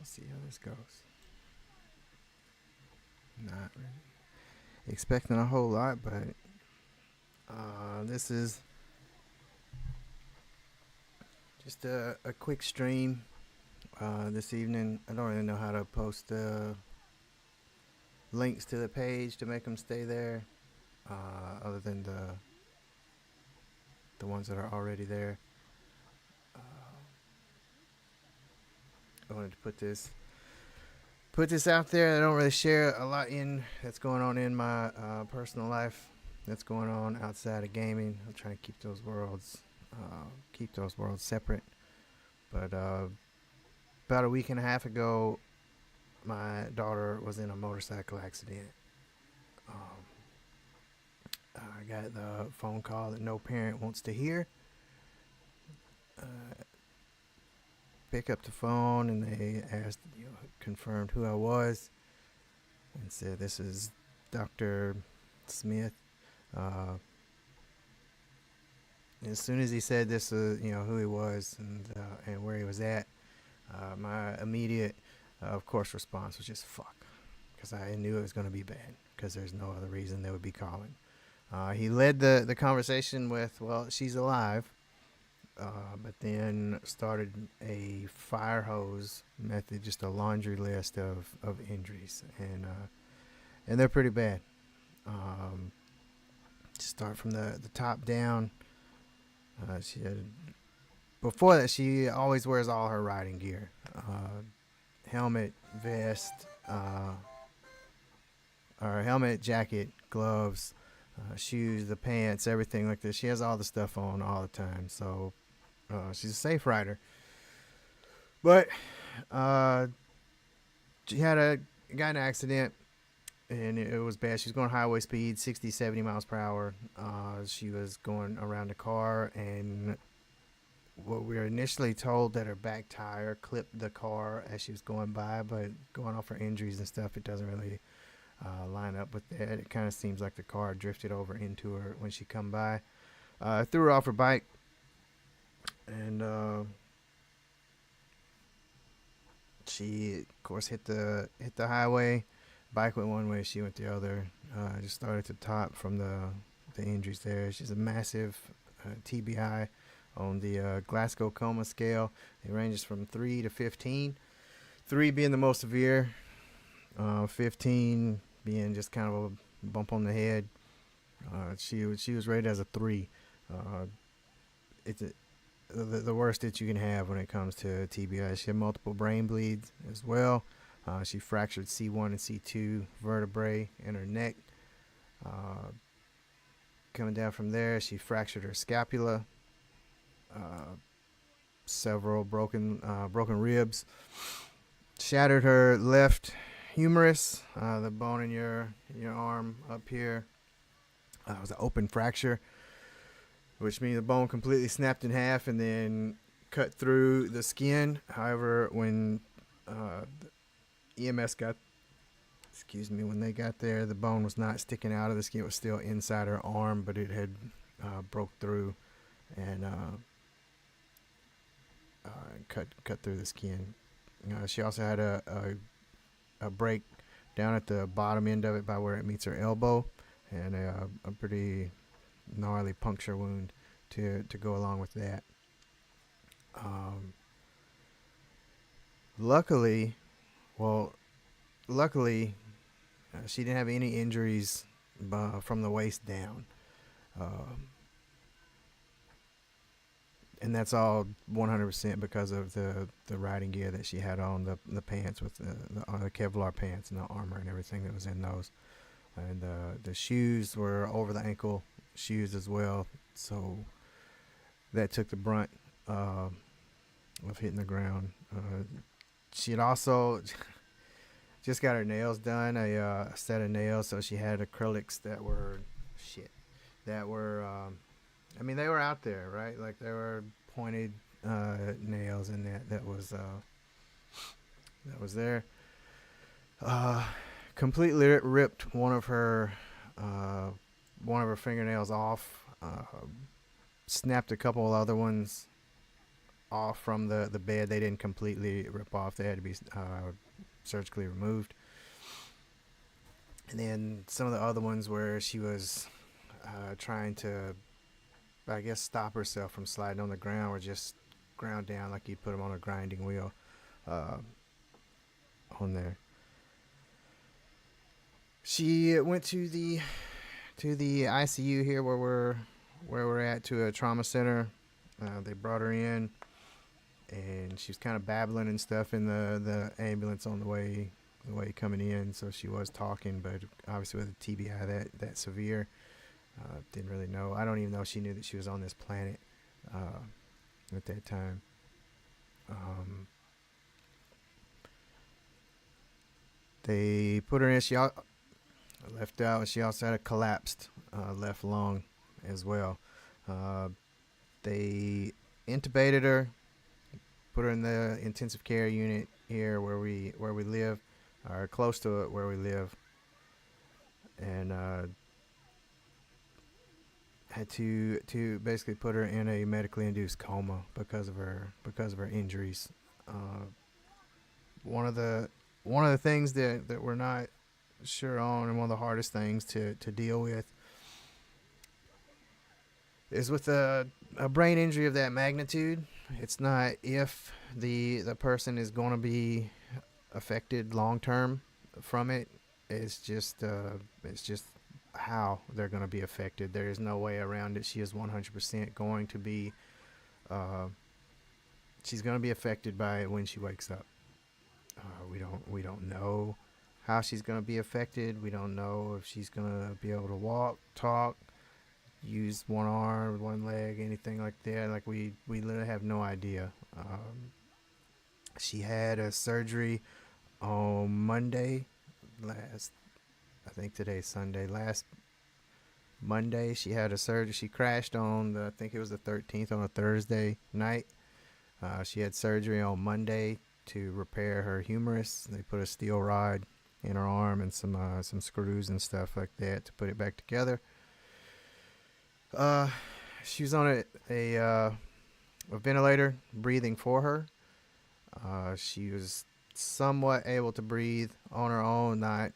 We'll see how this goes. Not really expecting a whole lot, but this is just a quick stream this evening. I don't really know how to post links to the page to make them stay there, other than the ones that are already there. I wanted to put this out there. I don't really share a lot in that's going on in my personal life. That's going on outside of gaming. I'm trying to keep those worlds separate. But about a week and a half ago, my daughter was in a motorcycle accident. Um, I got the phone call that no parent wants to hear. Uh, Pick up the phone and they asked, confirmed who I was, and said, "This is Dr. Smith." Uh, as soon as he said this, who he was and where he was at, my immediate, of course, response was just "fuck," because I knew it was going to be bad. Because there's no other reason they would be calling. He led the conversation with, "Well, she's alive," but then started a fire hose method, just a laundry list of injuries, and they're pretty bad. Um, Start from the top down. She had Before that, she always wears all her riding gear: helmet, vest, or helmet, jacket, gloves, shoes, the pants, everything like this. She has all the stuff on all the time, so she's a safe rider. But uh, she got in an accident, and it was bad. She was going highway speed, 60, 70 miles per hour. She was going around the car, and what we were initially told that her back tire clipped the car as she was going by, but going off her injuries and stuff, it doesn't really line up with that. It kind of seems like the car drifted over into her when she come by. Threw her off her bike, and she, of course, hit the highway. Bike went one way, she went the other. Just started at the top from the injuries there. She's a massive TBI on the Glasgow Coma scale. It ranges from 3 to 15. 3 being the most severe, 15 being just kind of a bump on the head. She was rated as a 3. It's the worst that you can have when it comes to TBI. She had multiple brain bleeds as well. She fractured C1 and C2 vertebrae in her neck. Coming down from there, she fractured her scapula, several broken ribs, shattered her left humerus, the bone in your arm up here. It was an open fracture, which means the bone completely snapped in half and then cut through the skin. However, when EMS when they got there, the bone was not sticking out of the skin. It was still inside her arm, but it had broke through and cut through the skin. She also had a break down at the bottom end of it by where it meets her elbow, and a pretty gnarly puncture wound to go along with that. Um, luckily, well, luckily, she didn't have any injuries from the waist down. Um, and that's all 100% because of the riding gear that she had on, the pants with the Kevlar pants and the armor and everything that was in those. And the shoes were over the ankle shoes as well, so that took the brunt of hitting the ground. She had also just got her nails done, a set of nails, so she had acrylics that were that were they were out there, right? Like they were pointed nails, and that was there. Uh, Completely ripped one of her fingernails off. Snapped a couple of other ones off from the bed. They didn't completely rip off. They had to be surgically removed. And then some of the other ones where she was trying to, I guess, stop herself from sliding on the ground were just ground down like you'd put them on a grinding wheel uh, on there. She went to the ICU here where we're at, to a trauma center. They brought her in, and she was kind of babbling and stuff in the ambulance on the way coming in. So she was talking, but obviously with a TBI that severe, didn't really know. I don't even know if she knew that she was on this planet at that time. They put her in. She left out. She also had a collapsed left lung as well. Uh, they intubated her, put her in the intensive care unit here where we live, or close to it where we live, and had to basically put her in a medically induced coma because of her injuries. Uh, one of the things that we're not sure on, and one of the hardest things to deal with, is with a brain injury of that magnitude. It's not if the person is going to be affected long term from it. It's just how they're going to be affected. There is no way around it. She is 100% going to be. She's going to be affected by it when she wakes up. We don't know how she's going to be affected. We don't know if she's going to be able to walk, talk, use one arm, one leg, anything like that. Like we literally have no idea. She had a surgery on Monday last. I think today's Sunday. Last Monday, she had a surgery. She crashed on I think it was the 13th, on a Thursday night. She had surgery on Monday to repair her humerus. They put a steel rod in her arm and some screws and stuff like that to put it back together. She was on a ventilator, breathing for her. She was somewhat able to breathe on her own. Not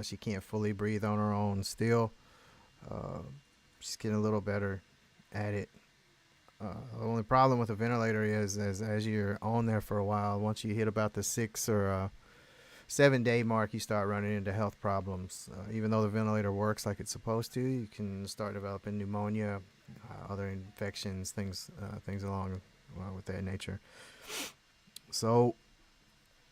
she can't fully breathe on her own still. She's getting a little better at it. The only problem with a ventilator is as you're on there for a while, once you hit about the 6 or 7 day mark, you start running into health problems. Even though the ventilator works like it's supposed to, you can start developing pneumonia, other infections, things along with that nature. So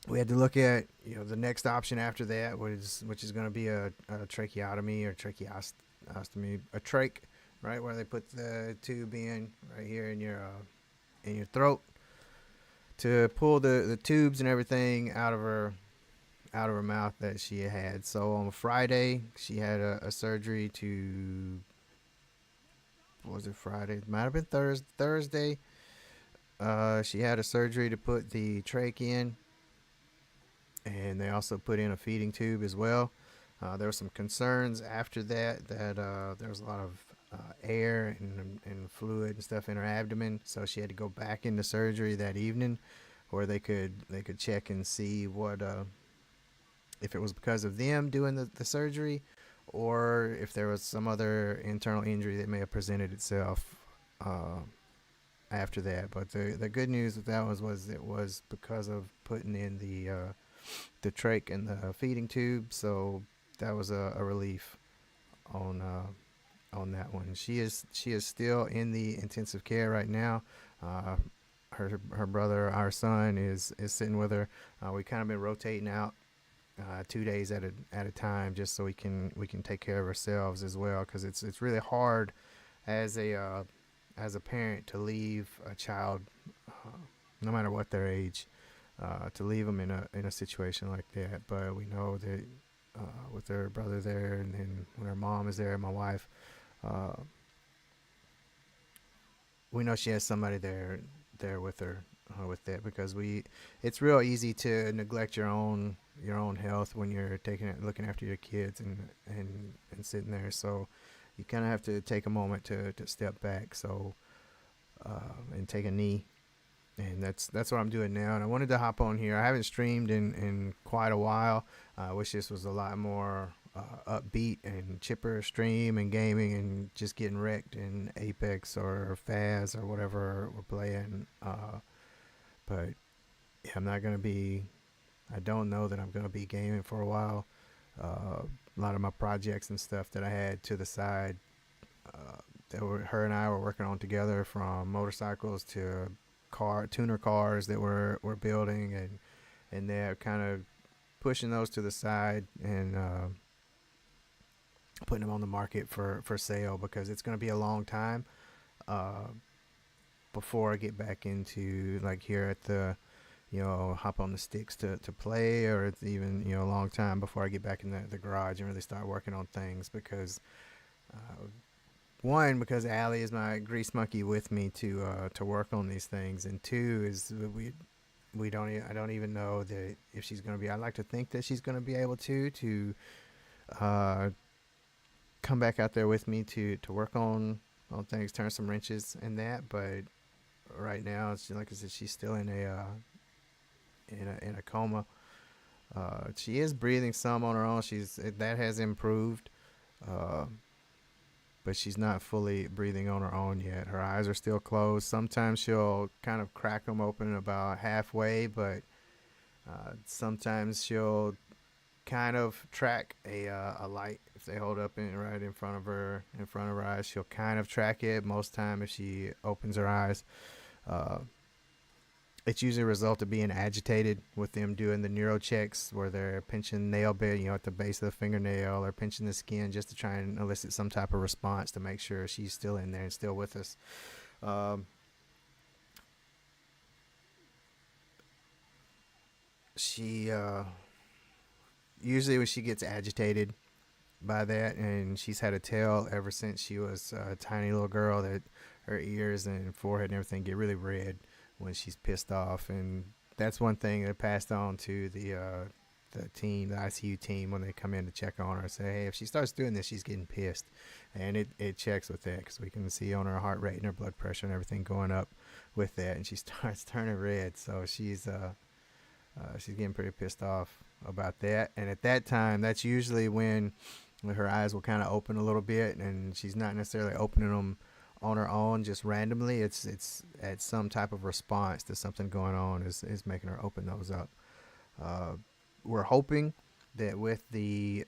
we had to look at the next option after that, which is going to be a tracheotomy or tracheostomy, a trach, right, where they put the tube in right here in your throat to pull the tubes and everything out of her mouth that she had. So on Friday, she had a surgery to. What was it, Friday? It might have been Thursday. She had a surgery to put the trach in, and they also put in a feeding tube as well. There were some concerns after that there was a lot of air and fluid and stuff in her abdomen, so she had to go back into surgery that evening, where they could check and see what if it was because of them doing the surgery, or if there was some other internal injury that may have presented itself after that. But the good news with that was it was because of putting in the trach and the feeding tube, so that was a relief on that one. She is still in the intensive care right now. Her brother, our son, is sitting with her. We kind of been rotating out 2 days at a time, just so we can take care of ourselves as well, because it's really hard as a parent to leave a child, no matter what their age, to leave them in a situation like that. But we know that with her brother there, and then when her mom is there, my wife, we know she has somebody there with her with that, because it's real easy to neglect your own health when you're looking after your kids and sitting there. So you kind of have to take a moment to step back, so and take a knee and that's what I'm doing now. And I wanted to hop on here. I haven't streamed in quite a while. I wish this was a lot more upbeat and chipper stream and gaming and just getting wrecked in Apex or Faz or whatever we're playing. But yeah, I'm not gonna be. I don't know that I'm gonna be gaming for a while. A lot of my projects and stuff that I had to the side, that were her and I were working on together, from motorcycles to tuner cars that we're building, and they're kind of pushing those to the side and putting them on the market for sale, because it's going to be a long time uh, before I get back into, like, here at the, hop on the sticks to play, or it's even, a long time before I get back in the garage and really start working on things, because uh, one, because Allie is my grease monkey with me to work on these things, and two is we don't I don't even know that if she's gonna be. I'd like to think that she's gonna be able to come back out there with me to work on things, turn some wrenches and that. But right now, it's like I said, she's still in a coma. She is breathing some on her own. That has improved. Uh, but she's not fully breathing on her own yet. Her eyes are still closed. Sometimes she'll kind of crack them open about halfway, but sometimes she'll kind of track a light. If they hold up right in front of her eyes, she'll kind of track it. Most time, if she opens her eyes, uh, it's usually a result of being agitated, with them doing the neuro checks where they're pinching nail bed, at the base of the fingernail, or pinching the skin just to try and elicit some type of response to make sure she's still in there and still with us. Um, she usually, when she gets agitated by that, and she's had a tell ever since she was a tiny little girl, that her ears and forehead and everything get really red when she's pissed off. And that's one thing that passed on to the team, the ICU team, when they come in to check on her, say, hey, if she starts doing this, she's getting pissed. And it checks with that, because we can see on her heart rate and her blood pressure and everything going up with that, and she starts turning red. So she's getting pretty pissed off about that. And at that time, that's usually when her eyes will kind of open a little bit, and she's not necessarily opening them on her own just randomly. It's at some type of response to something going on is making her open those up. Uh, we're hoping that with the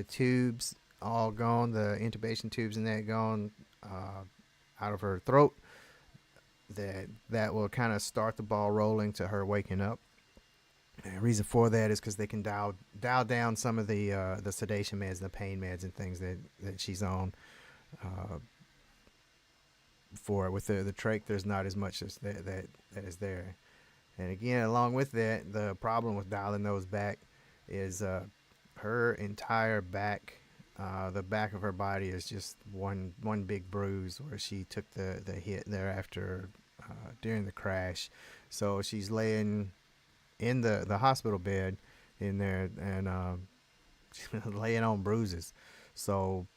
tubes all gone, the intubation tubes and that gone out of her throat, that will kind of start the ball rolling to her waking up. And the reason for that is because they can dial down some of the sedation meds, the pain meds, and things that she's on. Uh, for with the trach, there's not as much as that is there. And again, along with that, the problem with dialing those back is her entire back, the back of her body is just one big bruise, where she took the hit thereafter during the crash. So she's laying in the hospital bed in there, and laying on bruises. So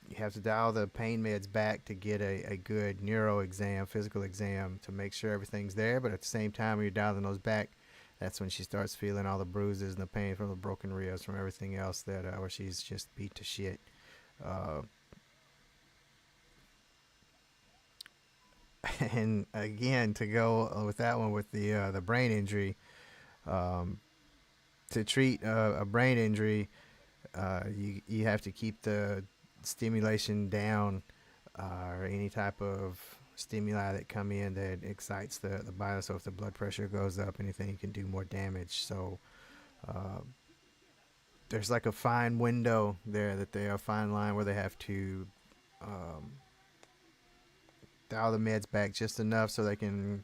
you have to dial the pain meds back to get a good neuro exam, physical exam, to make sure everything's there. But at the same time, when you're dialing those back, that's when she starts feeling all the bruises and the pain from the broken ribs, from everything else that where she's just beat to shit. Uh, and again, to go with that one, with the brain injury, um, to treat a brain injury, you have to keep the stimulation down, or any type of stimuli that come in that excites the body. So if the blood pressure goes up, anything can do more damage. So uh, there's like a fine window there, a fine line where they have to um, dial the meds back just enough so they can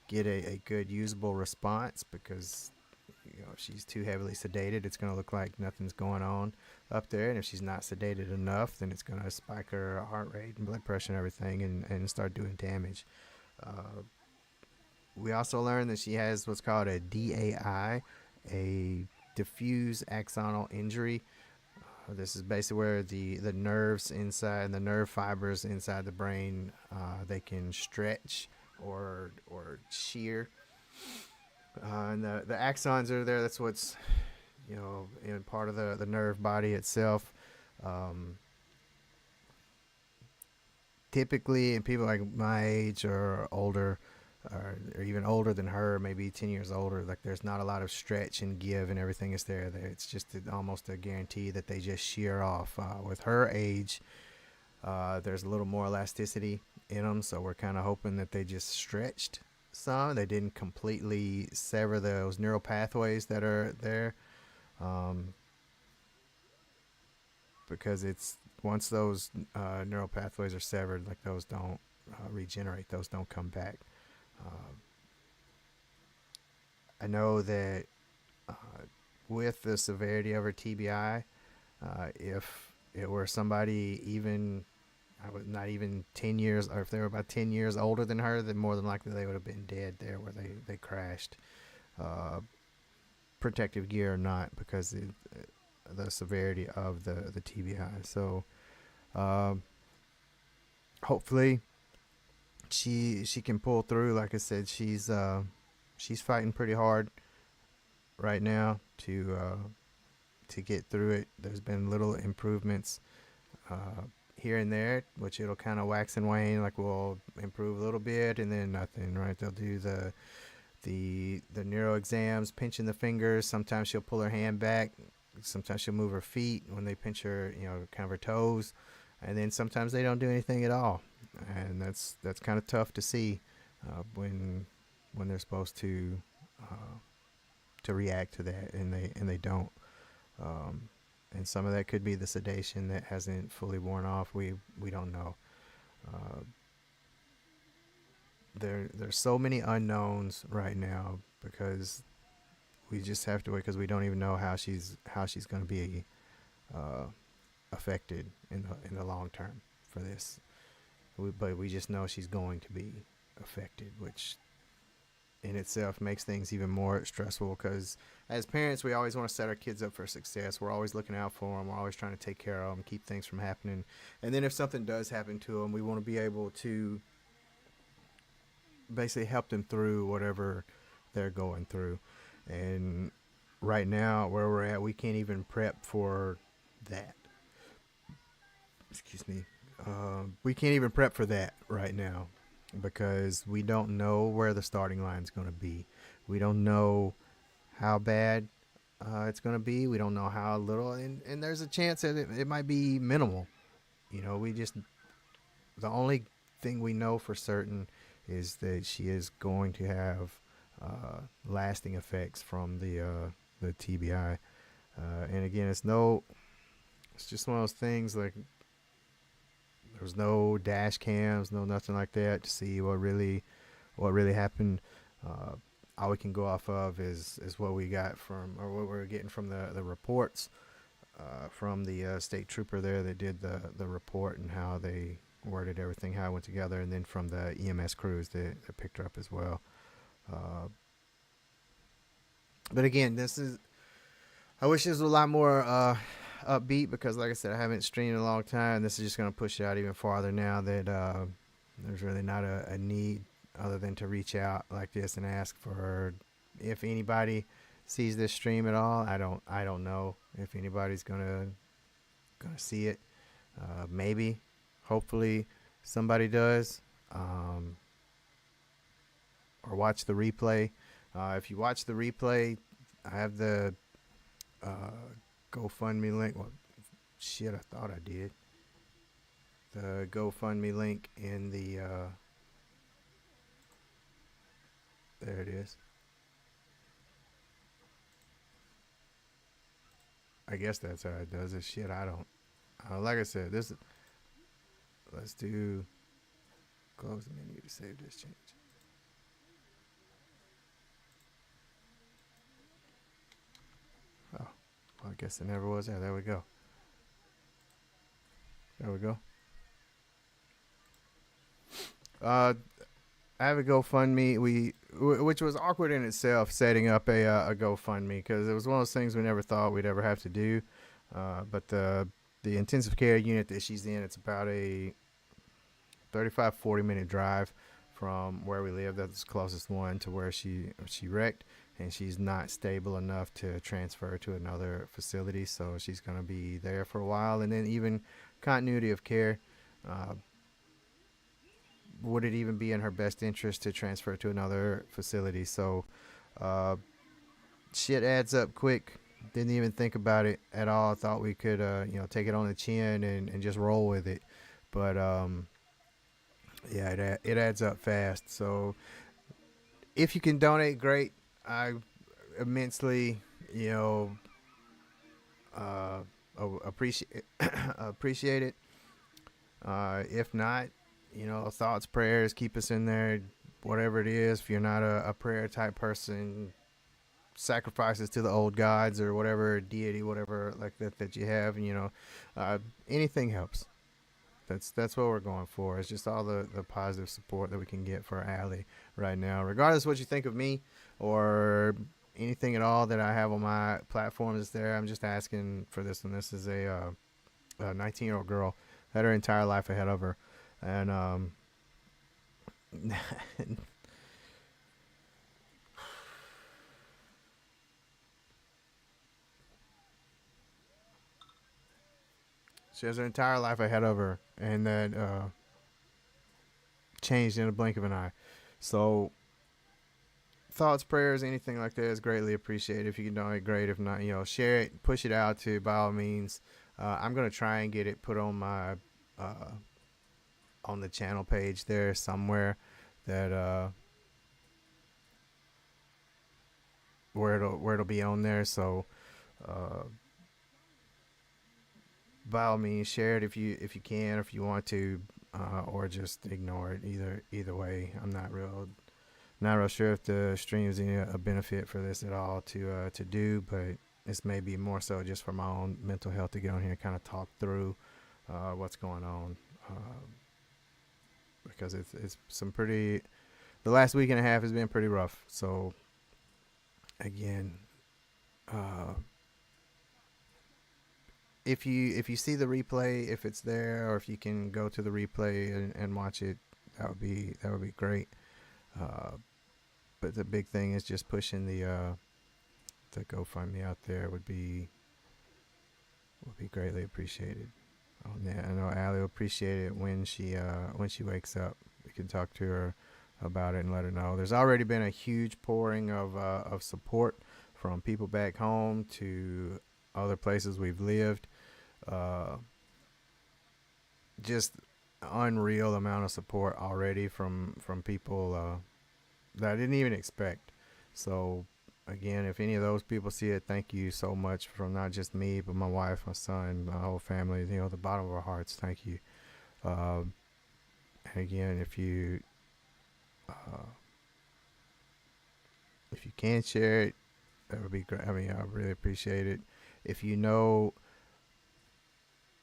get a good usable response, because if she's too heavily sedated, it's going to look like nothing's going on up there. And if she's not sedated enough, then it's going to spike her heart rate and blood pressure and everything, and start doing damage. We also learned that she has what's called a DAI, a diffuse axonal injury. This is basically where the nerves inside, and the nerve fibers inside the brain, they can stretch or shear. And the axons are there. That's what's, in part of the nerve body itself. Um, Typically, in people like my age or older, or even older than her, maybe 10 years older, like there's not a lot of stretch and give and everything is there. It's just almost a guarantee that they just shear off. With her age, there's a little more elasticity in them, so we're kind of hoping that they just stretched some. They didn't completely sever those neural pathways that are there, um, because it's once those neural pathways are severed, like those don't regenerate, those don't come back. Um, I know that uh, with the severity of her TBI, if it were somebody even I was not even 10 years, or if they were about 10 years older than her, then more than likely they would have been dead there where they crashed. Uh, Protective gear or not, because the severity of the TBI. So um, hopefully she can pull through. Like I said, she's fighting pretty hard right now to get through it. There's been little improvements here and there, which it'll kind of wax and wane. Like we'll improve a little bit and then nothing. Right? They'll do the neuro exams, pinching the fingers. Sometimes she'll pull her hand back. Sometimes she'll move her feet when they pinch her, kind of her toes, and then sometimes they don't do anything at all, and that's kind of tough to see when they're supposed to react to that, and they don't. Um, and some of that could be the sedation that hasn't fully worn off. We don't know. Uh, there's so many unknowns right now because we just have to wait because we don't even know how she's going to be uh, affected in the long term for this. But we just know she's going to be affected, which in itself makes things even more stressful because as parents we always want to set our kids up for success. We're always looking out for them. We're always trying to take care of them, keep things from happening. And then if something does happen to them, we want to be able to basically help them through whatever they're going through. And right now where we're at, we can't even prep for that. Excuse me. We can't even prep for that right now because we don't know where the starting line is going to be. We don't know how bad it's going to be. We don't know how little, and there's a chance that it might be minimal. We just, the only thing we know for certain is that she is going to have lasting effects from the TBI. And again, it's just one of those things like there's no dash cams, no nothing like that to see what really happened. All we can go off of is what we got from, or what we're getting from the reports from the state trooper there that did the report and how they worded everything, how it went together, and then from the EMS crews that picked her up as well. But again, I wish this was a lot more upbeat because, like I said, I haven't streamed in a long time. This is just going to push it out even farther now that there's really not a need other than to reach out like this and ask for if anybody sees this stream at all. I don't know if anybody's gonna see it. Maybe, hopefully, somebody does, or watch the replay. If you watch the replay, I have the GoFundMe link. Well, shit, I thought I did. The GoFundMe link in the there it is. I guess that's how it does it. Shit, I don't. Like I said, let's do close the menu to save this change. Oh, well, I guess it never was there. There we go. There we go. I have a GoFundMe. Which was awkward in itself, setting up a GoFundMe because it was one of those things we never thought we'd ever have to do. But the intensive care unit that she's in, it's about a 35-40 minute drive from where we live. That's the closest one to where she wrecked, and she's not stable enough to transfer to another facility. So she's gonna be there for a while, and then even continuity of care. Uh, would it even be in her best interest to transfer to another facility? So uh, shit adds up quick. Didn't even think about it at all. Thought we could, take it on the chin and just roll with it. But yeah, it adds up fast. So if you can donate, great. I immensely, you know, uh, appreciate appreciate it. If not, thoughts, prayers, keep us in there. Whatever it is, if you're not a prayer type person, sacrifices to the old gods or whatever deity, whatever like that you have, anything helps. That's what we're going for. It's just all the positive support that we can get for Allie right now, regardless of what you think of me or anything at all that I have on my platforms. There, I'm just asking for this one. This is a 19-year-old girl had her entire life ahead of her, and she has her entire life ahead of her, and that changed in a blink of an eye. So thoughts, prayers, anything like that is greatly appreciated. If you can donate, great. If not, share it, push it out to by all means. I'm gonna try and get it put on my on the channel page there somewhere that where it'll be on there. So uh, by all means, share it if you can, or if you want to, or just ignore it. Either way, I'm not real sure if the stream is any a benefit for this at all to do, but this may be more so just for my own mental health to get on here and kind of talk through what's going on, because it's some pretty. The last week and a half has been pretty rough. So again, uh, if you see the replay, if it's there, or if you can go to the replay and watch it, that would be great. Uh, but the big thing is just pushing the GoFundMe out there would be greatly appreciated. Oh, yeah, I know Allie will appreciate it when she wakes up. We can talk to her about it and let her know. There's already been a huge pouring of support from people back home to other places we've lived. Just unreal amount of support already from people that I didn't even expect. So again, if any of those people see it, thank you so much from not just me, but my wife, my son, my whole family. The bottom of our hearts, thank you. And again, if you can share it, that would be great. I mean, I really appreciate it. If you know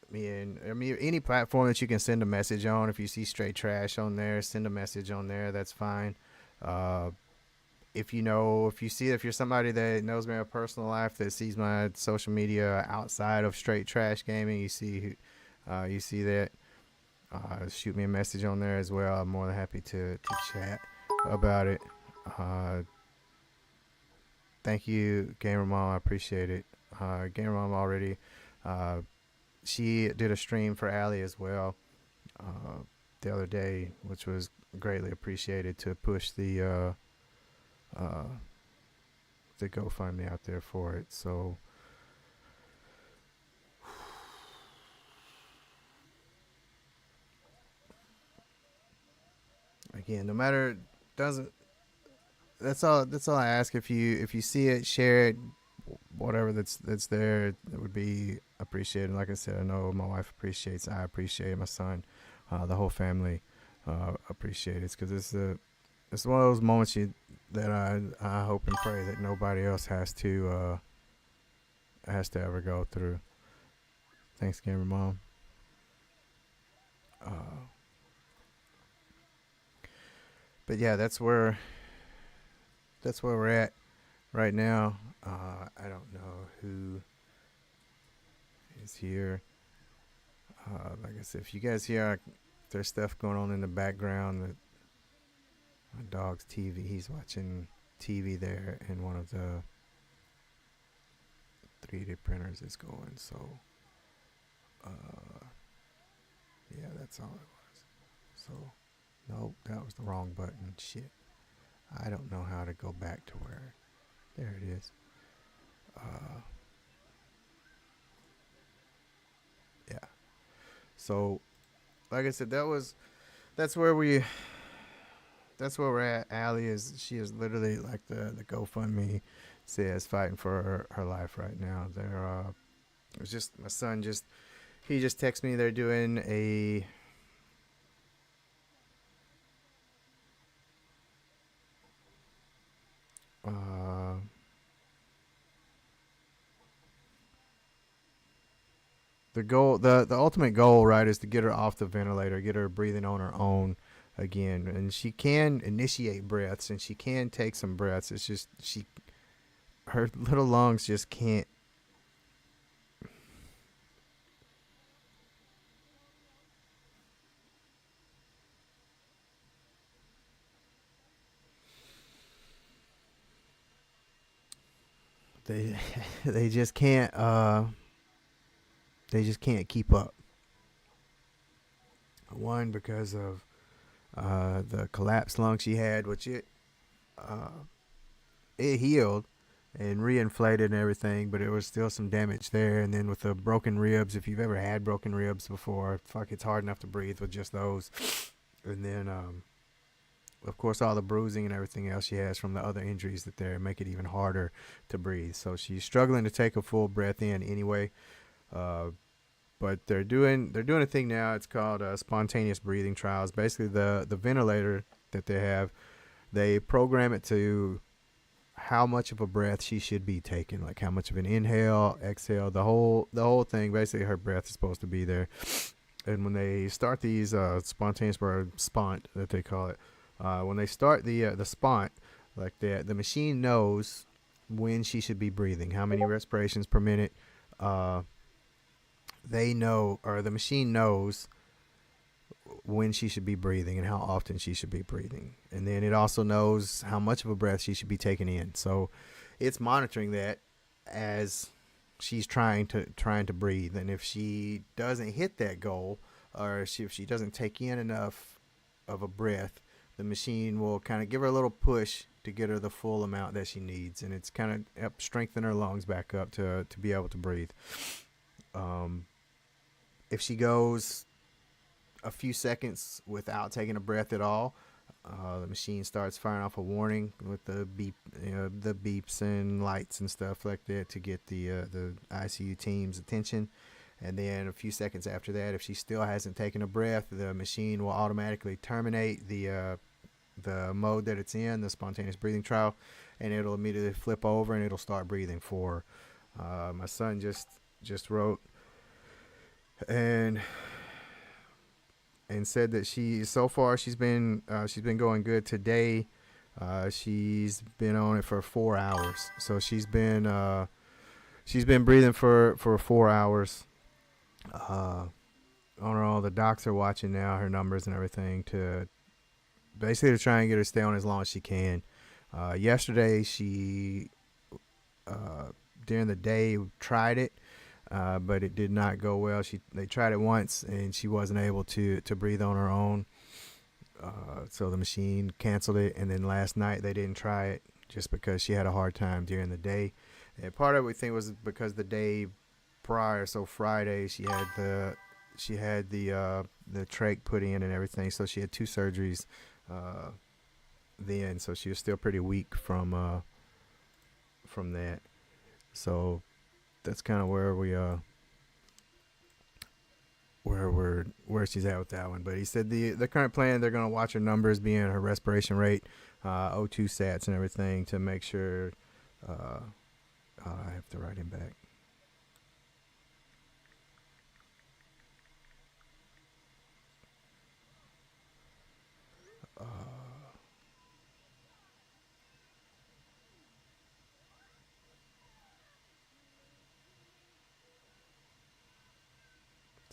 me, and I mean, any platform that you can send a message on, if you see Straight Trash on there, send a message on there. That's fine. If you're somebody that knows me in my personal life, that sees my social media outside of Straight Trash Gaming, you see that, shoot me a message on there as well. I'm more than happy to chat about it. Thank you, Gamer Mom. I appreciate it. Gamer Mom already, she did a stream for Allie as well the other day, which was greatly appreciated to push the GoFundMe out there for it. So again, no matter doesn't that's all I ask. If you see it, share it, whatever that's there, it would be appreciated. Like I said, I know my wife appreciates, I appreciate it, my son, the whole family appreciates, because it's one of those moments that I hope and pray that nobody else has to ever go through. Thanks, Gamer Mom. But yeah, that's where we're at right now. I don't know who is here. Like I said, if you guys hear there's stuff going on in the background, that My dog's TV. He's watching TV there, and one of the 3D printers is going. So, uh, yeah, that's all it was. So, nope, that was the wrong button. Shit. I don't know how to go back to where. There it is. Uh, yeah. So, like I said, that's where we that's where we're at. Allie she is literally like the GoFundMe says fighting for her life right now. It's just my son he just texted me they're doing a uh the ultimate goal, right, is to get her off the ventilator, get her breathing on her own again, and she can initiate breaths and she can take some breaths. It's just her little lungs just can't. They they just can't they just can't keep up. One, because of the collapsed lung she had, which uh, it healed and reinflated and everything, but it was still some damage there. And then with the broken ribs, if you've ever had broken ribs before, fuck, it's hard enough to breathe with just those. And then, of course, all the bruising and everything else she has from the other injuries that there make it even harder to breathe. So she's struggling to take a full breath in anyway. Uh, but they're doing a thing now. It's called spontaneous breathing trials. Basically, the ventilator that they have, they program it to how much of a breath she should be taking, like how much of an inhale, exhale, the whole thing. Basically, her breath is supposed to be there. And when they start these spontaneous or spont that they call it, when they start the spont, like the machine knows when she should be breathing, how many respirations per minute. Uh, they know, or the machine knows when she should be breathing and how often she should be breathing. And then it also knows how much of a breath she should be taking in. So it's monitoring that as she's trying to breathe. And if she doesn't hit that goal, or if she doesn't take in enough of a breath, the machine will kind of give her a little push to get her the full amount that she needs. And it's kind of help strengthen her lungs back up to be able to breathe. If she goes a few seconds without taking a breath at all, the machine starts firing off a warning with the beeps and lights and stuff like that to get the ICU team's attention. And then a few seconds after that, if she still hasn't taken a breath, the machine will automatically terminate the mode that it's in, the spontaneous breathing trial, and it'll immediately flip over and it'll start breathing for her. My son just wrote and said that so far she's been going good. Today she's been on it for 4 hours, so she's been breathing for 4 hours on her own. The docs are watching now her numbers and everything to basically to try and get her to stay on as long as she can. Yesterday she during the day tried it, but it did not go well. They tried it once and she wasn't able to breathe on her own. So the machine canceled it. And then last night they didn't try it just because she had a hard time during the day. And part of it we think was because the day prior, so Friday, she had the trach put in and everything. So she had 2 surgeries then. So she was still pretty weak from that. So that's kind of where where she's at with that one. But he said the current plan, they're going to watch her numbers, being her respiration rate, O2 sats and everything, to make sure. I have to write him back.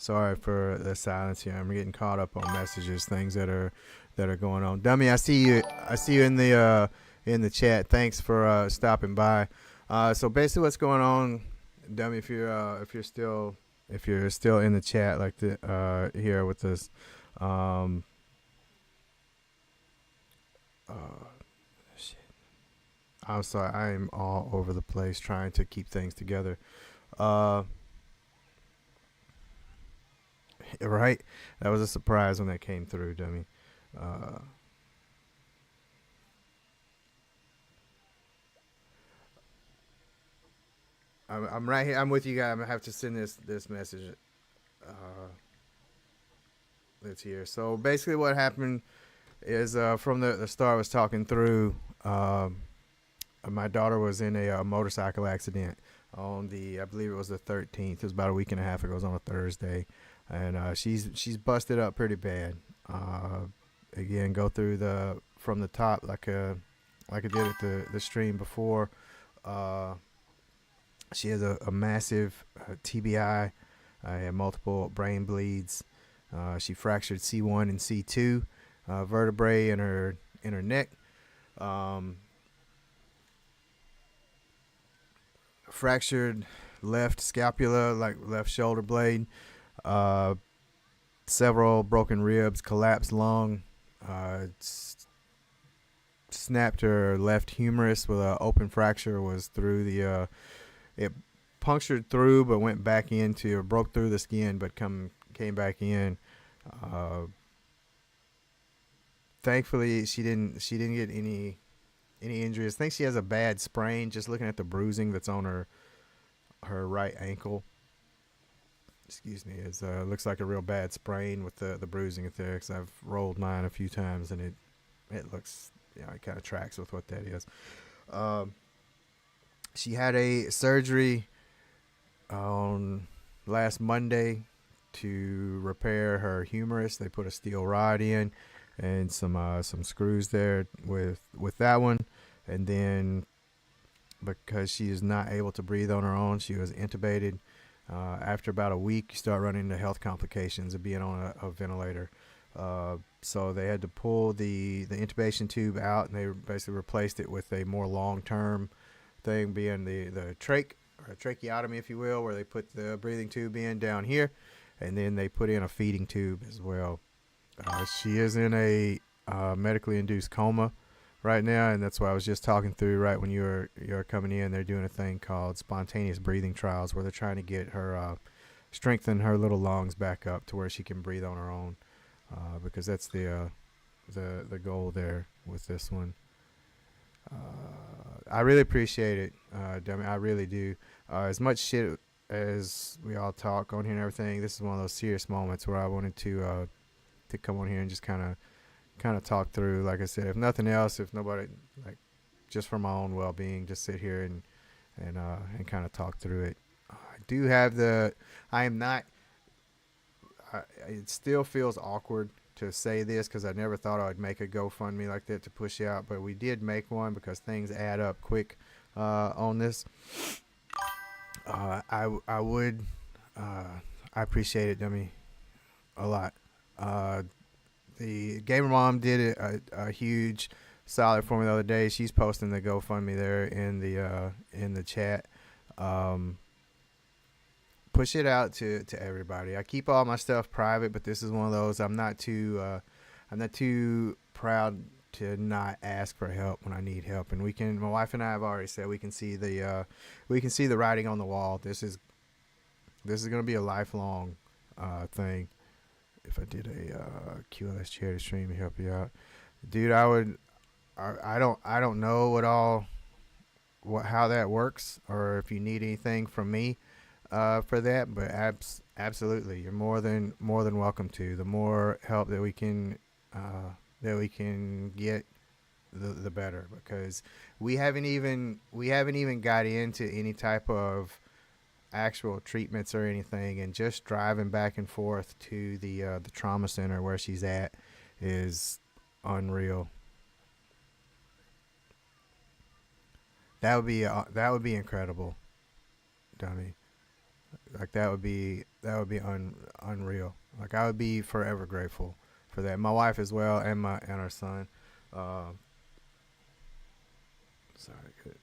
Sorry for the silence here. I'm getting caught up on messages, things that are going on. Dummy, I see you. I see you in the chat. Thanks for stopping by. So basically, what's going on, Dummy? If you're still in the chat like the here with us, um, shit. I'm sorry. I am all over the place trying to keep things together. Uh, right? That was a surprise when that came through, Dummy. Uh, I'm right here. I'm with you guys. I'm gonna have to send this message. Uh, that's here. So basically, what happened is from the start, I was talking through. My daughter was in a motorcycle accident on I believe it was the 13th. It was about a week and a half ago. It was on a Thursday, and she's busted up pretty bad. Uh, Again, go through the from the top like I did at the stream before. Uh, she has a massive TBI. I had multiple brain bleeds. She fractured C1 and C2 vertebrae in her neck. Um, Fractured left scapula, like left shoulder blade. Uh, Several broken ribs, collapsed lung. Snapped her left humerus with an open fracture. Was through it punctured through, but went back into, or broke through the skin, but came back in. Uh, Thankfully, she didn't get any injuries. I think she has a bad sprain. Just looking at the bruising that's on her right ankle. Excuse me. It looks like a real bad sprain with the bruising there. Because I've rolled mine a few times and it looks, it kind of tracks with what that is. Um, she had a surgery on last Monday to repair her humerus. They put a steel rod in and some screws there with that one, and then because she is not able to breathe on her own, she was intubated. After about a week, you start running into health complications of being on a ventilator. So they had to pull the intubation tube out, and they basically replaced it with a more long-term thing, being the or a tracheotomy, if you will, where they put the breathing tube in down here, and then they put in a feeding tube as well. She is in a medically induced coma right now, and that's why I was just talking through right when you're coming in. They're doing a thing called spontaneous breathing trials, where they're trying to get her strengthen her little lungs back up to where she can breathe on her own, because that's the goal there with this one. I really appreciate it, Dummy. I really do. As much shit as we all talk on here and everything, this is one of those serious moments where I wanted to come on here and just kind of talk through. Like I said, if nothing else, if nobody, like, just for my own well-being, just sit here and kind of talk through it. I do have I am not. It still feels awkward to say this because I never thought I'd make a GoFundMe like that to push out, but we did make one because things add up quick on this. I would I appreciate it, Dummy, a lot. The Gamer Mom did a huge solid for me the other day. She's posting the GoFundMe there in the chat. Push it out to everybody. I keep all my stuff private, but this is one of those I'm not too proud to not ask for help when I need help. And my wife and I have already said we can see the writing on the wall. This is going to be a lifelong thing. If I did a QLS charity stream to help you out, dude, I don't know how that works, or if you need anything from me for that, but absolutely, you're more than welcome to. The more help that we can get, the better, because we haven't even got into any type of actual treatments or anything, and just driving back and forth to the trauma center where she's at is unreal. That would be incredible, Dummy. Like that would be unreal. Like I would be forever grateful for that. My wife as well, and our son. Uh, sorry, good.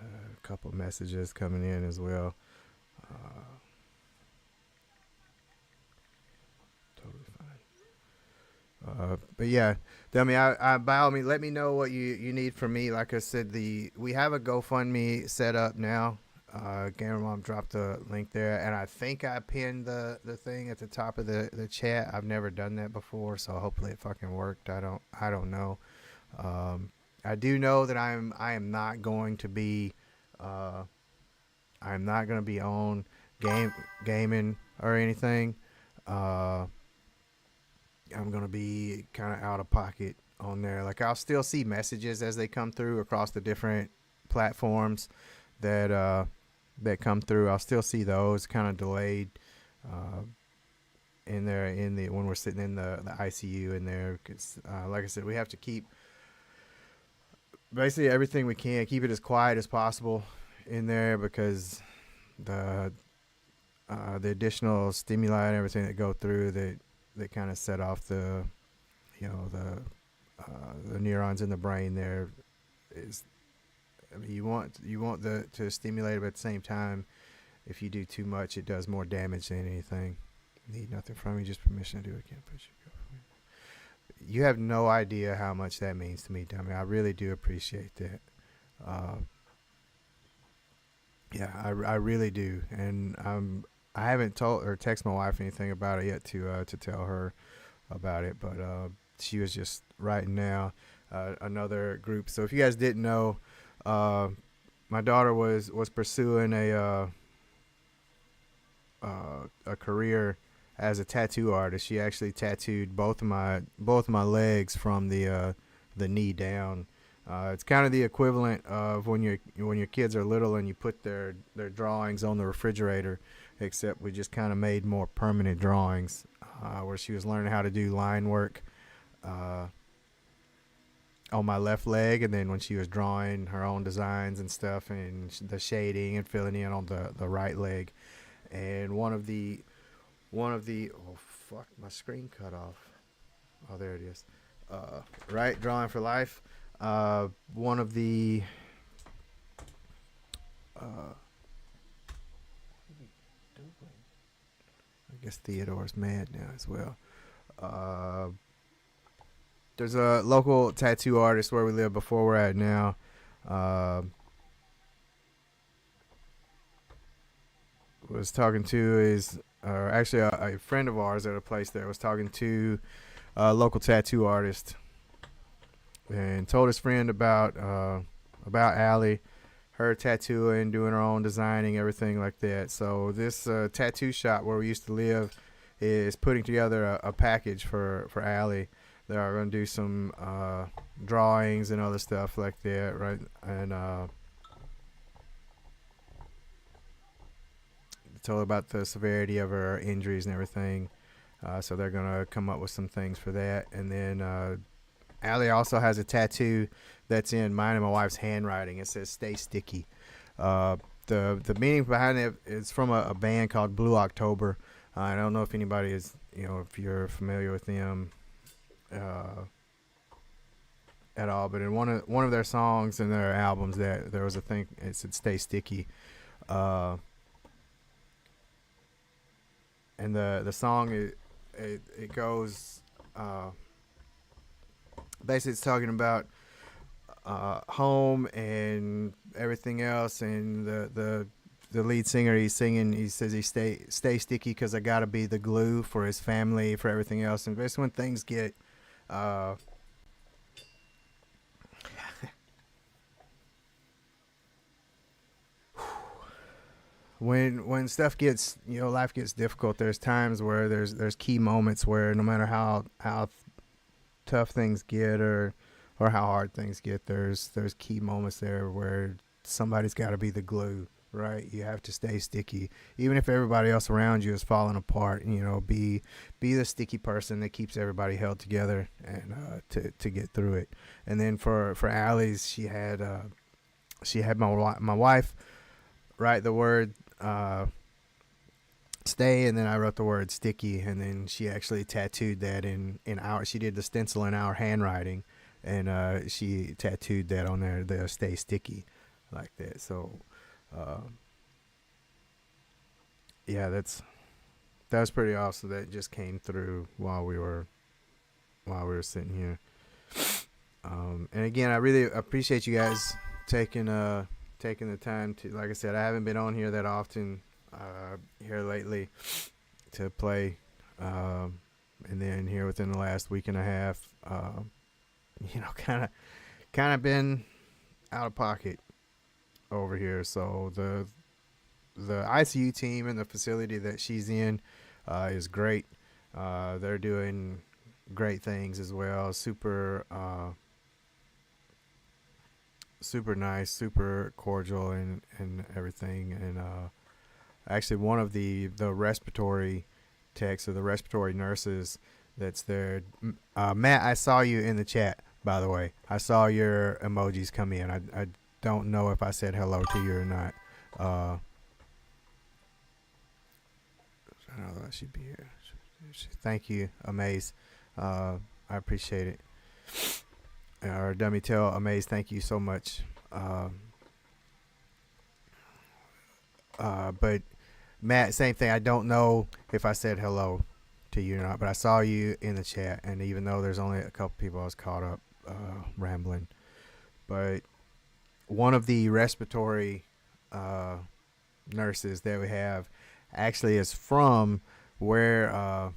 A couple messages coming in as well. Uh, totally fine. But yeah, tell me, I by all means, let me know what you need from me. Like I said, we have a GoFundMe set up now. Gamer Mom dropped the link there, and I think I pinned the thing at the top of the chat. I've never done that before, so hopefully it fucking worked. I don't know. Um, I do know that I am not going to be uh, I'm not going to be on game gaming or anything. Uh, I'm gonna be kind of out of pocket on there. Like I'll still see messages as they come through across the different platforms that that come through. I'll still see those kind of delayed uh, in there in the when we're sitting in the ICU in there. Cause like I said, we have to keep basically everything we can, keep it as quiet as possible in there because the the additional stimuli and everything that go through that kind of set off the neurons in the brain there is. I mean, you want the to stimulate it, but at the same time, if you do too much, it does more damage than anything. Need nothing from you, just permission to do it. Can't push you. You have no idea how much that means to me, Dummy. I really do appreciate that. Uh, yeah, I really do, and I haven't told or text my wife anything about it yet to tell her about it, but she was just writing now another group. So if you guys didn't know, uh, my daughter was pursuing a career as a tattoo artist. She actually tattooed both of my legs from the knee down. It's kind of the equivalent of when your kids are little and you put their drawings on the refrigerator, except we just kind of made more permanent drawings. Where she was learning how to do line work uh, on my left leg, and then when she was drawing her own designs and stuff, and the shading and filling in on the right leg, and one of the oh fuck, my screen cut off. Oh, there it is. Right, drawing for life. One of the uh, I guess Theodore's mad now as well. Uh, there's a local tattoo artist where we live before we're at now. Uh, was talking to his, or actually a friend of ours at a place there was talking to a local tattoo artist and told his friend about Allie, her tattooing, doing her own designing, everything like that. So this tattoo shop where we used to live is putting together a package for Allie. They are going to do some drawings and other stuff like that, right? And told about the severity of her injuries and everything. So they're going to come up with some things for that. And then Allie also has a tattoo that's in mine and my wife's handwriting. It says "Stay Sticky." The meaning behind it is from a band called Blue October. I don't know if anybody is, if you're familiar with them at all, but in one of their songs in their albums, that there was a thing. It said "Stay Sticky," uh, and the song it goes. Basically, it's talking about home and everything else, and the lead singer, he's singing, he says he stay sticky because I gotta be the glue for his family, for everything else. And basically when things get uh when stuff gets, life gets difficult, there's times where there's key moments where no matter how tough things get, or how hard things get, there's key moments there where somebody's got to be the glue, right? You have to stay sticky, even if everybody else around you is falling apart. You know, be the sticky person that keeps everybody held together and to get through it. And then for Allie's, she had my wife write the word stay, and then I wrote the word sticky, and then she actually tattooed that in our. She did the stencil in our handwriting, and she tattooed that on there, the stay sticky, like that. So, uh, yeah, that was pretty awesome. That just came through while we were sitting here. And again, I really appreciate you guys taking taking the time to. Like I said, I haven't been on here that often here lately to play, and then here within the last week and a half, you know, kind of been out of pocket over here. So the ICU team and the facility that she's in is great. They're doing great things as well. Super nice, super cordial, and everything. And actually, one of the respiratory techs or the respiratory nurses that's there, Matt, I saw you in the chat. By the way, I saw your emojis come in. I don't know if I said hello to you or not. I know that should be here. Thank you, Amaze. I appreciate it. Or Dummy Tail, Amaze, thank you so much. But Matt, same thing. I don't know if I said hello to you or not, but I saw you in the chat, and even though there's only a couple people, I was caught up rambling. But one of the respiratory nurses that we have actually is from where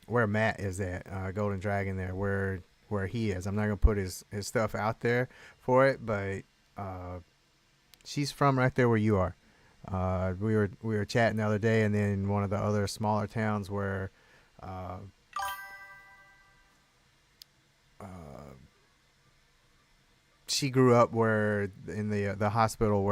Matt is at, Golden Dragon there, where he is. I'm not gonna put his stuff out there for it, but she's from right there where you are. We were chatting the other day, and then one of the other smaller towns where she grew up, where in the hospital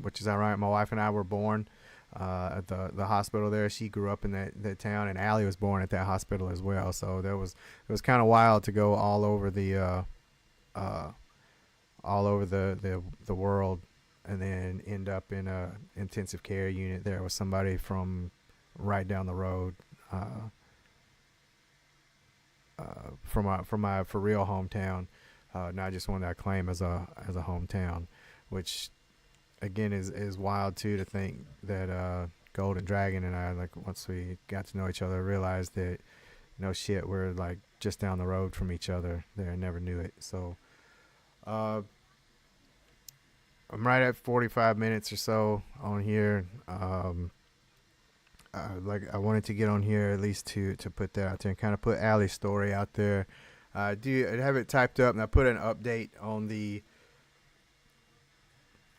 which is ironic, my wife and I were born at the hospital there. She grew up in that town, and Allie was born at that hospital as well. So it was kind of wild to go all over the world, and then end up in a intensive care unit there with somebody from right down the road, from my for real hometown, not just one that I claim as a hometown, which again is wild too, to think that Golden Dragon and I, like, once we got to know each other, realized that no shit, we're like just down the road from each other there, and never knew it. So I'm right at 45 minutes or so on here. Like, I wanted to get on here at least to put that out there and kind of put Allie's story out there. I have it typed up, and I put an update on the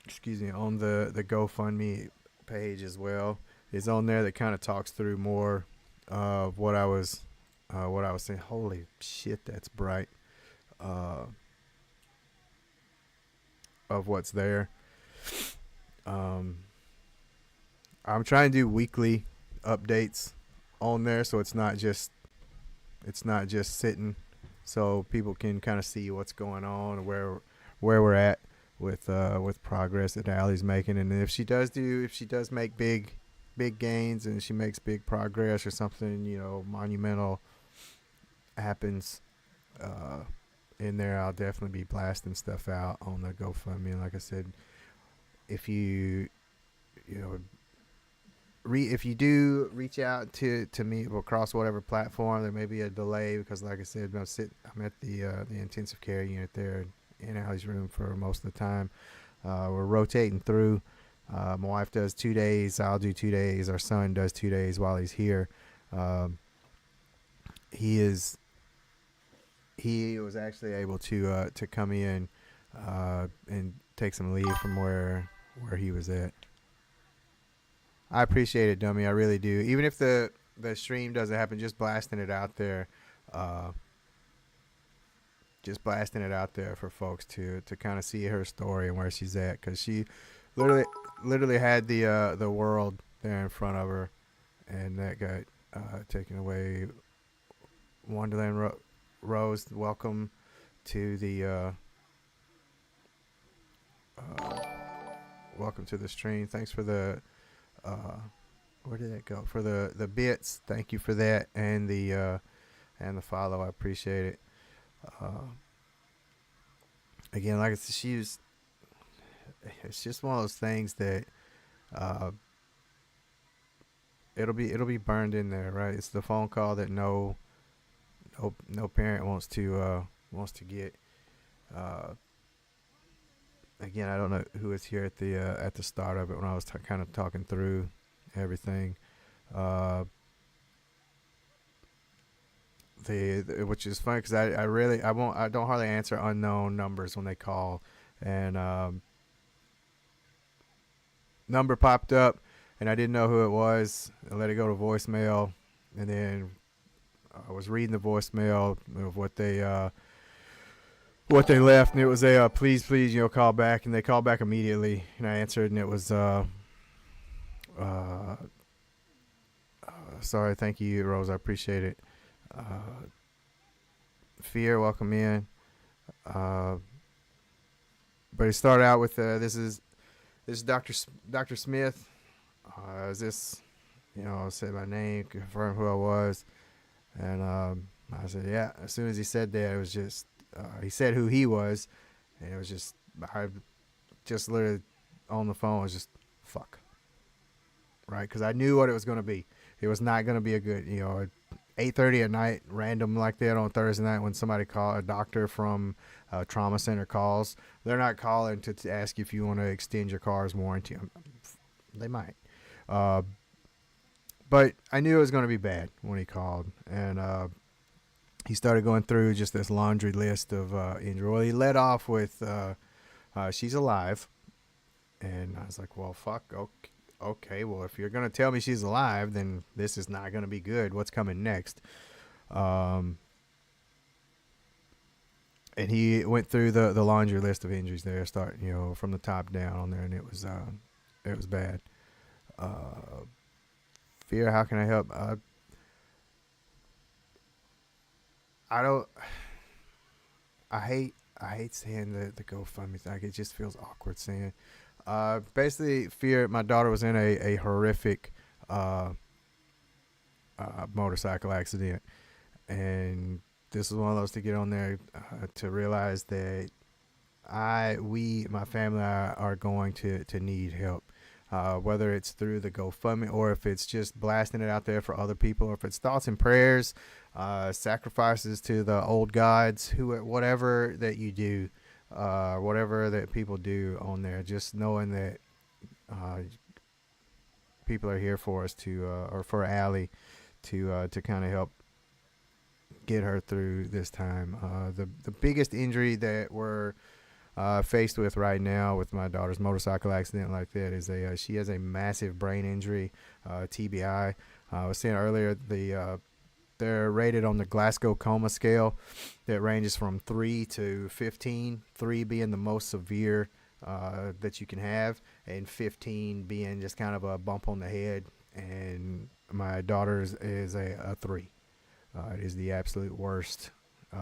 GoFundMe page as well. It's on there that kind of talks through more of what I was saying. Holy shit, that's bright. Of what's there. I'm trying to do weekly updates on there, so it's not just sitting, so people can kind of see what's going on, where we're at with progress that Allie's making. And if she does make big gains, and she makes big progress, or something, you know, monumental happens in there, I'll definitely be blasting stuff out on the GoFundMe. And like I said, if you do reach out to me across whatever platform, there may be a delay, because like I said, I'm at the intensive care unit there in Allie's room for most of the time. We're rotating through. My wife does 2 days, I'll do 2 days, our son does 2 days while he's here. He was actually able to come in and take some leave from where he was at. I appreciate it, Dummy. I really do. Even if the stream doesn't happen, just blasting it out there, for folks to kind of see her story and where she's at, because she literally, literally had the world there in front of her, and that got taken away. Wonderland Rose, welcome to the uh, welcome to the stream. Thanks for the where did that go? For the bits. Thank you for that, and the follow. I appreciate it. Uh, Again, like I said, she was. It's just one of those things that uh, it'll be burned in there, right? It's the phone call that no parent wants to get. Uh, Again, I don't know who was here at the start of it when I was kind of talking through everything. Uh, which is funny because I don't hardly answer unknown numbers when they call, and number popped up and I didn't know who it was. I let it go to voicemail, and then I was reading the voicemail of what they left, and it was a please call back, and they called back immediately, and I answered, and it was uh, sorry, thank you, Rose, I appreciate it. Fear, welcome in. Uh, but it started out with this is Dr. Smith. Is this, said my name, confirmed who I was, and I said yeah. As soon as he said that, it was just he said who he was, and it was just I just literally on the phone was just fuck, right? Because I knew what it was going to be. It was not going to be a good, 8:30 at night, random like that on Thursday night when somebody a doctor from a trauma center calls. They're not calling to ask you if you want to extend your car's warranty. They might. But I knew it was going to be bad when he called. And he started going through just this laundry list of injury. Well, he led off with she's alive. And I was like, well, fuck, okay, well, if you're going to tell me she's alive, then this is not going to be good. What's coming next? And he went through the laundry list of injuries there, starting, from the top down on there, and it was bad. Fear, how can I help? I hate saying the GoFundMe thing. It just feels awkward saying. Basically, Fear, my daughter was in a horrific motorcycle accident, and this is one of those to get on there to realize that my family are going to need help. Whether it's through the GoFundMe or if it's just blasting it out there for other people, or if it's thoughts and prayers, sacrifices to the old gods, whatever that you do, whatever that people do on there, just knowing that people are here for us or for Allie to kind of help get her through this time. The biggest injury that we're faced with right now with my daughter's motorcycle accident like that is she has a massive brain injury, TBI. I was saying earlier they're rated on the Glasgow Coma scale that ranges from 3 to 15, 3 being the most severe that you can have, and 15 being just kind of a bump on the head. And my daughter's is a 3. It is the absolute worst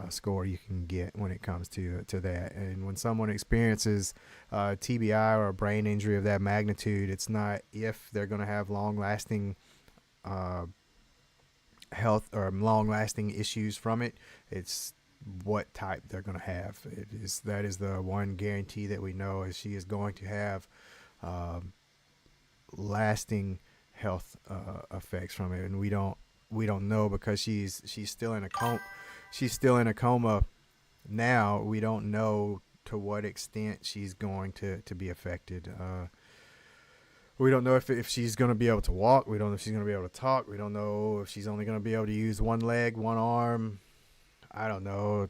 score you can get when it comes to that. And when someone experiences TBI or a brain injury of that magnitude, it's not if they're going to have long-lasting health or long-lasting issues from it. It's what type they're going to have. That is the one guarantee that we know, is she is going to have lasting health effects from it, and we don't know because she's still in a coma. She's still in a coma now. We don't know to what extent she's going to be affected. We don't know if she's going to be able to walk. We don't know if she's going to be able to talk. We don't know if she's only going to be able to use one leg, one arm. I don't know.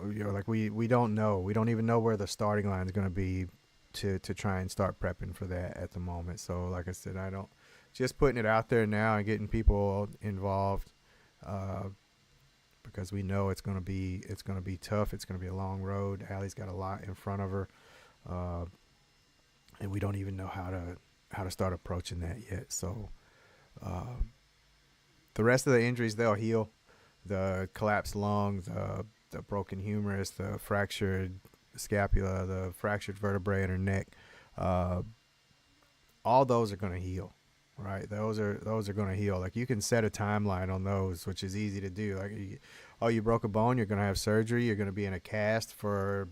We don't know. We don't even know where the starting line is going to be to try and start prepping for that at the moment. So, like I said, just putting it out there now and getting people involved. Because we know it's gonna be tough. It's gonna be a long road. Allie's got a lot in front of her, and we don't even know how approaching that yet. So the rest of the injuries, they'll heal. The collapsed lung, the broken humerus, the fractured scapula, the fractured vertebrae in her neck, uh, all those are going to heal, right? Those are going to heal. Like, you can set a timeline on those, which is easy to do. Like, you broke a bone, you're going to have surgery, you're going to be in a cast for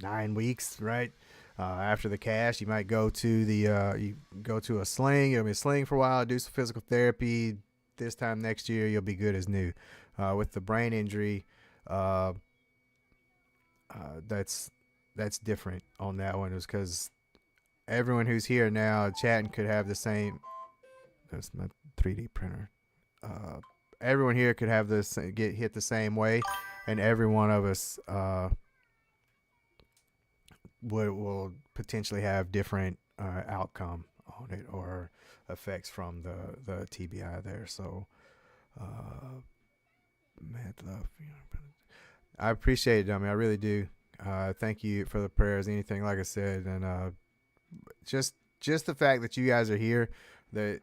9 weeks, right? After the cast, you might go to you go to a sling. You'll be a sling for a while, do some physical therapy. This time next year, you'll be good as new. With the brain injury, that's different on that one, is because everyone who's here now chatting could have the same. That's my 3D printer. Everyone here could have this, get hit the same way, and every one of us will potentially have different outcome on it, or effects from the TBI there. So, mad love. I appreciate it, Dummy. I really do. Thank you for the prayers. Anything, like I said, and just the fact that you guys are here, that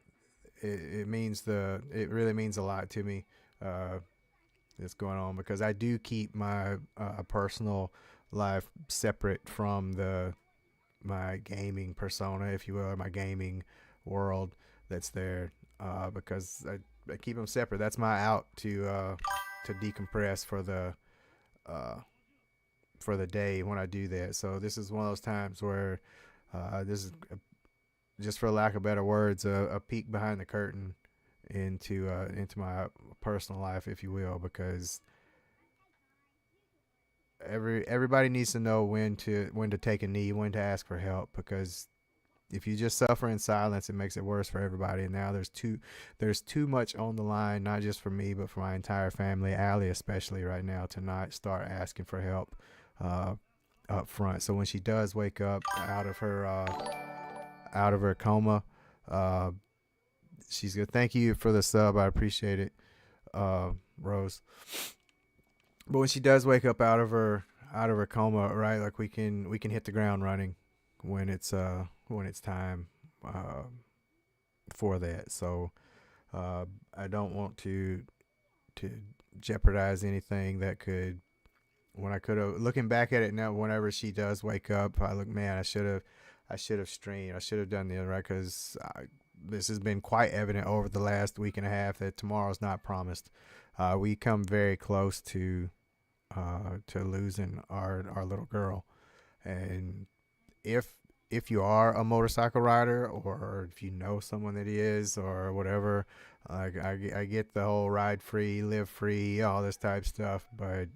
it really means a lot to me. That's going on, because I do keep my personal life separate from my gaming persona, if you will, or my gaming world that's there, because I keep them separate. That's my out to decompress for the day when I do that. So this is one of those times where this is, just for lack of better words, a peek behind the curtain into my personal life, if you will, because everybody needs to know when to take a knee, when to ask for help, because if you just suffer in silence, it makes it worse for everybody. And now there's too much on the line, not just for me, but for my entire family, Allie especially right now, to not start asking for help up front. So when she does wake up out of her coma, she's good. Thank you for the sub. I appreciate it, Rose. But when she does wake up out of her coma, right, like, we can hit the ground running when it's time for that. So I don't want to jeopardize anything that could, when I could have, looking back at it now, whenever she does wake up, I look, man, I should have streamed. I should have done the other, right, because this has been quite evident over the last week and a half that tomorrow's not promised. We come very close to losing our little girl, and if you are a motorcycle rider, or if you know someone that is, or whatever, I get the whole ride free, live free, all this type stuff, but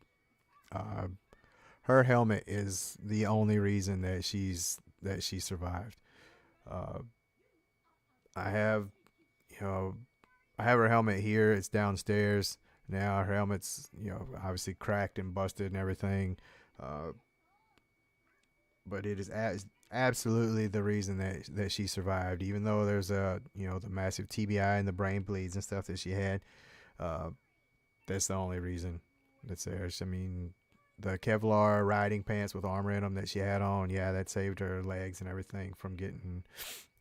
her helmet is the only reason that she survived. I have her helmet here. It's downstairs now. Her helmet's, obviously cracked and busted and everything, but it is absolutely the reason that she survived, even though there's the massive TBI and the brain bleeds and stuff that she had. That's the only reason that's there. I mean, the Kevlar riding pants with armor in them that she had on, yeah, that saved her legs and everything from getting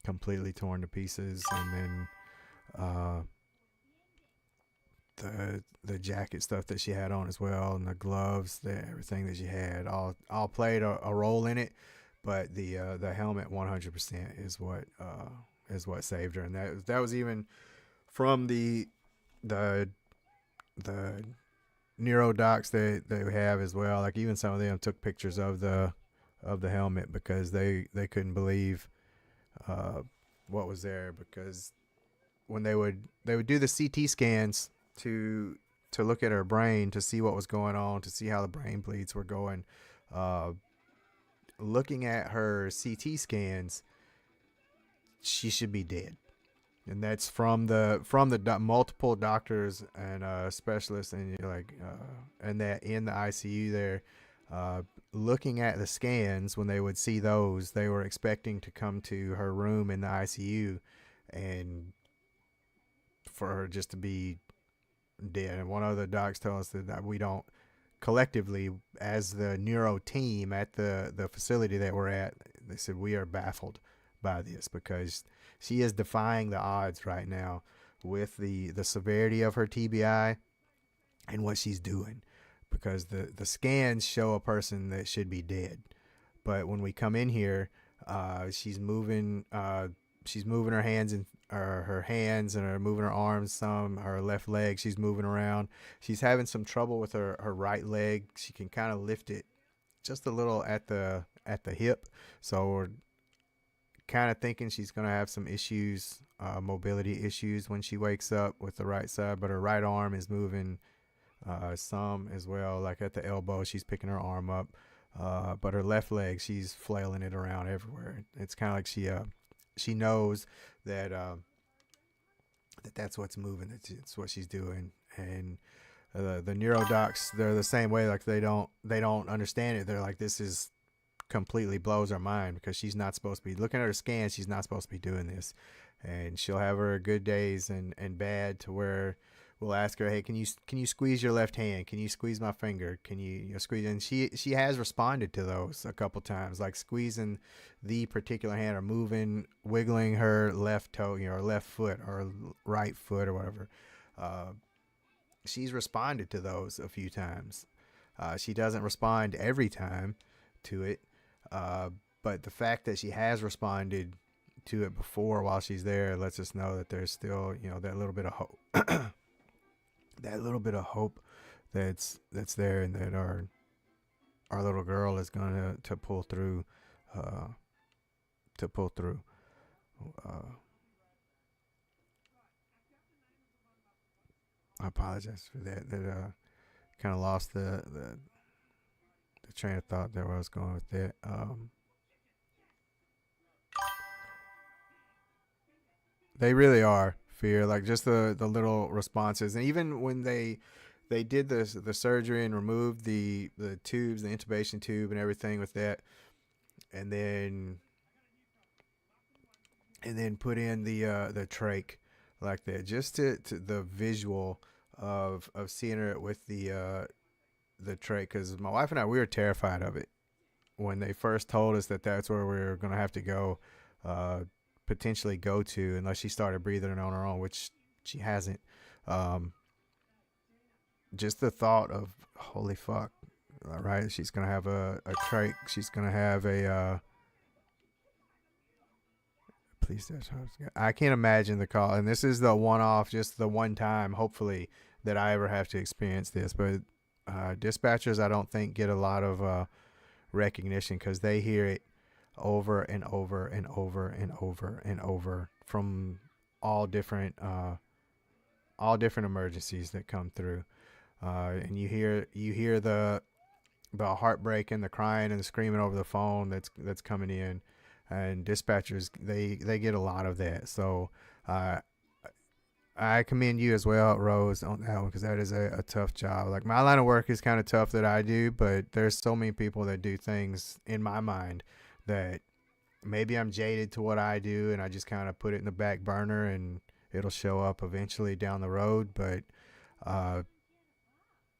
completely torn to pieces. And then the jacket stuff that she had on as well, and the gloves, everything that she had, all played a role in it. But the helmet 100% is what saved her, and that was even from the neuro docs that we have as well. Like, even some of them took pictures of the helmet because they couldn't believe what was there, because when they would do the CT scans to look at her brain to see what was going on, to see how the brain bleeds were going, looking at her CT scans, she should be dead. And that's from the multiple doctors and specialists, and and that in the ICU there, looking at the scans. When they would see those, they were expecting to come to her room in the ICU and for her just to be dead. And one of the docs told us that we don't, collectively as the neuro team at the facility that we're at, they said we are baffled by this because she is defying the odds right now with the severity of her TBI and what she's doing, because the scans show a person that should be dead, but when we come in here, she's moving. She's moving her hands and her hands and her moving her arms. Some her left leg. She's moving around. She's having some trouble with her right leg. She can kind of lift it just a little at the hip. So we're kind of thinking she's gonna have some issues, mobility issues when she wakes up with the right side. But her right arm is moving some as well, like at the elbow. She's picking her arm up. But her left leg, she's flailing it around everywhere. It's kind of like she knows that that's what's moving. It's what she's doing. And the neurodocs, they're the same way. Like they don't understand it. They're like, this is completely blows her mind because she's not supposed to be looking at her scan. She's not supposed to be doing this, and she'll have her good days and bad to where we'll ask her, hey, can you squeeze your left hand? Can you squeeze my finger? Can you squeeze? And she has responded to those a couple times, like squeezing the particular hand or moving, wiggling her left toe, or left foot or right foot or whatever. She's responded to those a few times. She doesn't respond every time to it, but the fact that she has responded to it before while she's there lets us know that there's still, that little bit of hope. That little bit of hope that's there, and that our little girl is going to pull through, I apologize for that kind of lost the train of thought there where I was going with that. They really are fear, like just the little responses. And even when they did the surgery and removed the tubes, the intubation tube and everything with that, and then put in the trach like that, just to the visual of seeing her with the trach, because my wife and I, we were terrified of it when they first told us that that's where we were going to have to go, potentially go to, unless she started breathing on her own, which she hasn't. Just the thought of, holy fuck, all right, she's going to have a trach, she's going to have a please, I can't imagine the call. And this is the one-off, just the one time, hopefully, that I ever have to experience this. But dispatchers, I don't think, get a lot of recognition because they hear it over and over and over and over and over from all different emergencies that come through. And you hear the heartbreak and the crying and the screaming over the phone that's coming in. And dispatchers, they get a lot of that. So I commend you as well, Rose, on that one, because that is a tough job. Like, my line of work is kind of tough that I do, but there's so many people that do things in my mind that maybe I'm jaded to what I do, and I just kind of put it in the back burner, and it'll show up eventually down the road. But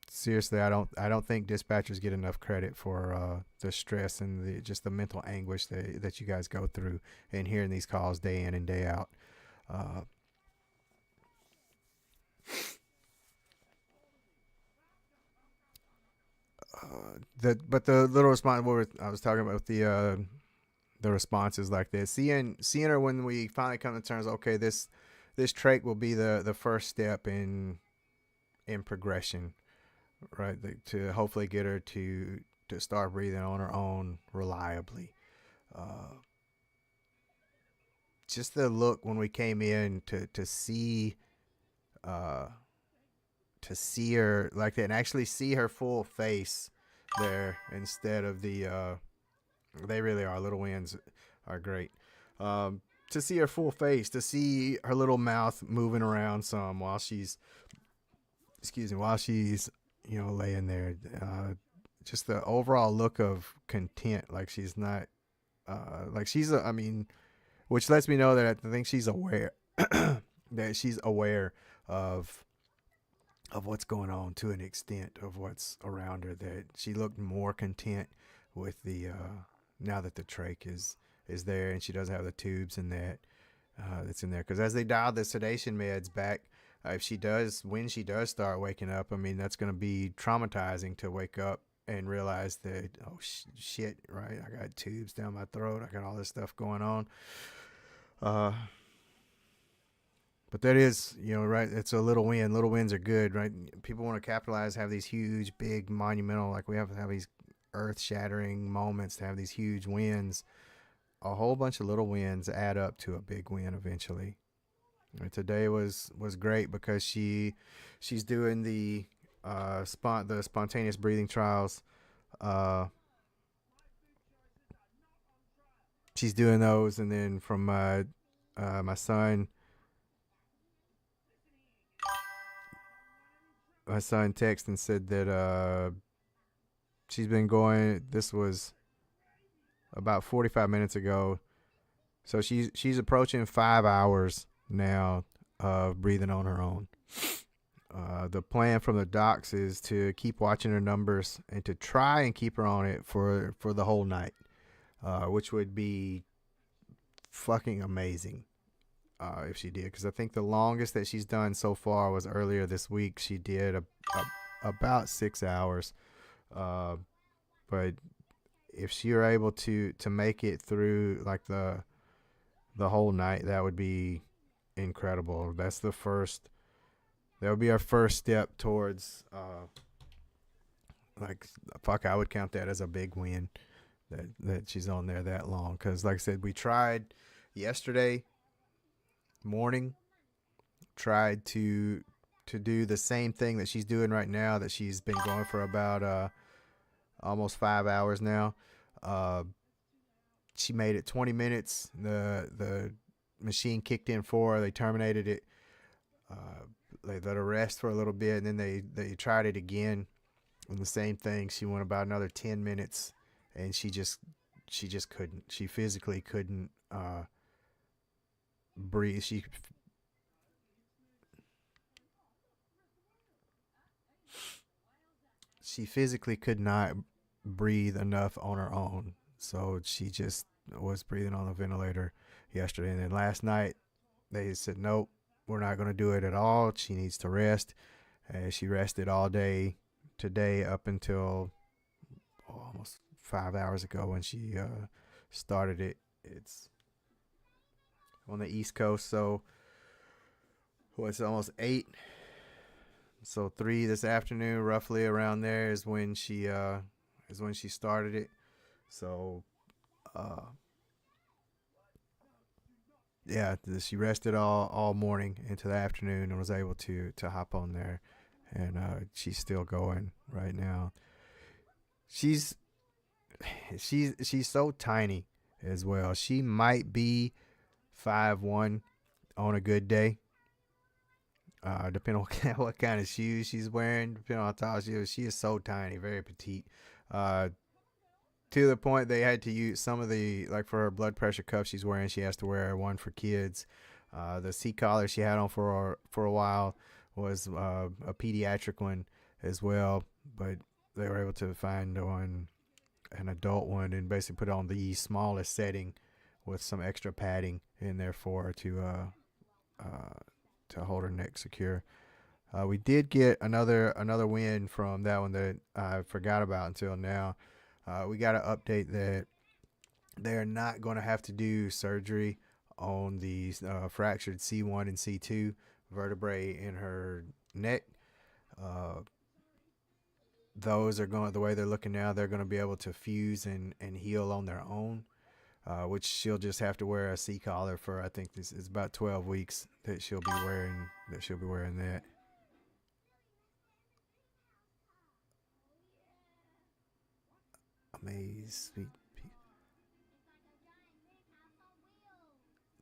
seriously, I don't think dispatchers get enough credit for the stress and just the mental anguish that you guys go through and hearing these calls day in and day out. But the little response, I was talking about the responses like this, seeing her when we finally come to terms. Okay, this trach will be the first step in progression, right? To hopefully get her to start breathing on her own reliably. Just the look when we came in to see her like that, and actually see her full face there instead of the they really are, little wins are great. To see her full face, to see her little mouth moving around some while she's laying there, just the overall look of content, like she's not which lets me know that I think she's aware that she's aware of what's going on to an extent of what's around her, that she looked more content with the now that the trach is is there, and she doesn't have the tubes in that that's in there. Because as they dial the sedation meds back, if she does, when she does start waking up, I mean, that's going to be traumatizing to wake up and realize that, oh shit, right? I got tubes down my throat. I got all this stuff going on. Uh, but that is, right? It's a little win. Little wins are good, right? People want to capitalize, have these huge, big, monumental, like we have to have these earth-shattering moments to have these huge wins. A whole bunch of little wins add up to a big win eventually. And today was great because she's doing the spontaneous breathing trials. She's doing those, and then from my son texted and said that she's been going. This was about 45 minutes ago, so she's approaching 5 hours now of breathing on her own. The plan from the docs is to keep watching her numbers and to try and keep her on it for the whole night, which would be fucking amazing if she did. Because I think the longest that she's done so far was earlier this week. She did about 6 hours. But if she were able to make it through like the whole night, that would be incredible. That's the first. That would be our first step towards I would count that as a big win that she's on there that long. Because like I said, we tried yesterday morning, tried to do the same thing that she's doing right now, that she's been going for about almost 5 hours now. She made it 20 minutes. The machine kicked in for her. They terminated it. They let her rest for a little bit, and then they tried it again. And the same thing. She went about another 10 minutes, and she just couldn't. She physically couldn't breathe. She physically could not breathe enough on her own, so she just was breathing on the ventilator yesterday. And then last night they said, nope, we're not going to do it at all. She needs to rest. And she rested all day today up until almost 5 hours ago when she started it. It's on the East Coast, so it's almost 8. So 3 this afternoon, roughly around there, is when she started it. So yeah, she rested all morning into the afternoon and was able to hop on there, and she's still going right now. She's so tiny as well. She might be 5'1" on a good day. Depending on what kind of shoes she's wearing, depending on how tall she is. She is so tiny, very petite. To the point they had to use some of the, like for her blood pressure cuff she's wearing, she has to wear one for kids. The seat collar she had on for a while was a pediatric one as well, but they were able to find an adult one and basically put it on the smallest setting with some extra padding in there for her to hold her neck secure. We did get another win from that one that I forgot about until now. We got an update that they're not going to have to do surgery on the fractured C1 and C2 vertebrae in her neck. Those are going, the way they're looking now, they're going to be able to fuse and heal on their own, which she'll just have to wear a C-collar for, I think this is about 12 weeks that she'll be wearing that. Amaze, sweet peace.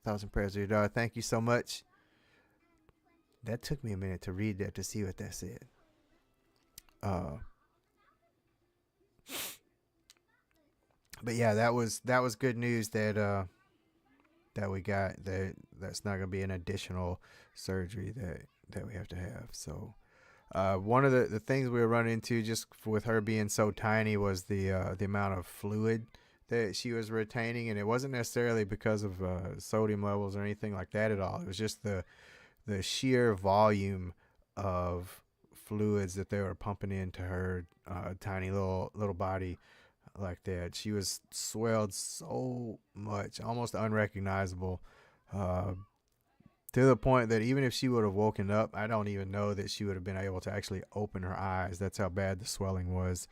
Thoughts and prayers to your daughter. Thank you so much. That took me a minute to read that to see what that said. But yeah, that was good news that we got, that's not gonna be an additional surgery that we have to have. So one of the things we were running into just with her being so tiny was the amount of fluid that she was retaining, and it wasn't necessarily because of sodium levels or anything like that at all. It was just the sheer volume of fluids that they were pumping into her tiny little body like that. She was swelled so much, almost unrecognizable, uh, to the point that even if she would have woken up, I don't even know that she would have been able to actually open her eyes. That's how bad the swelling was.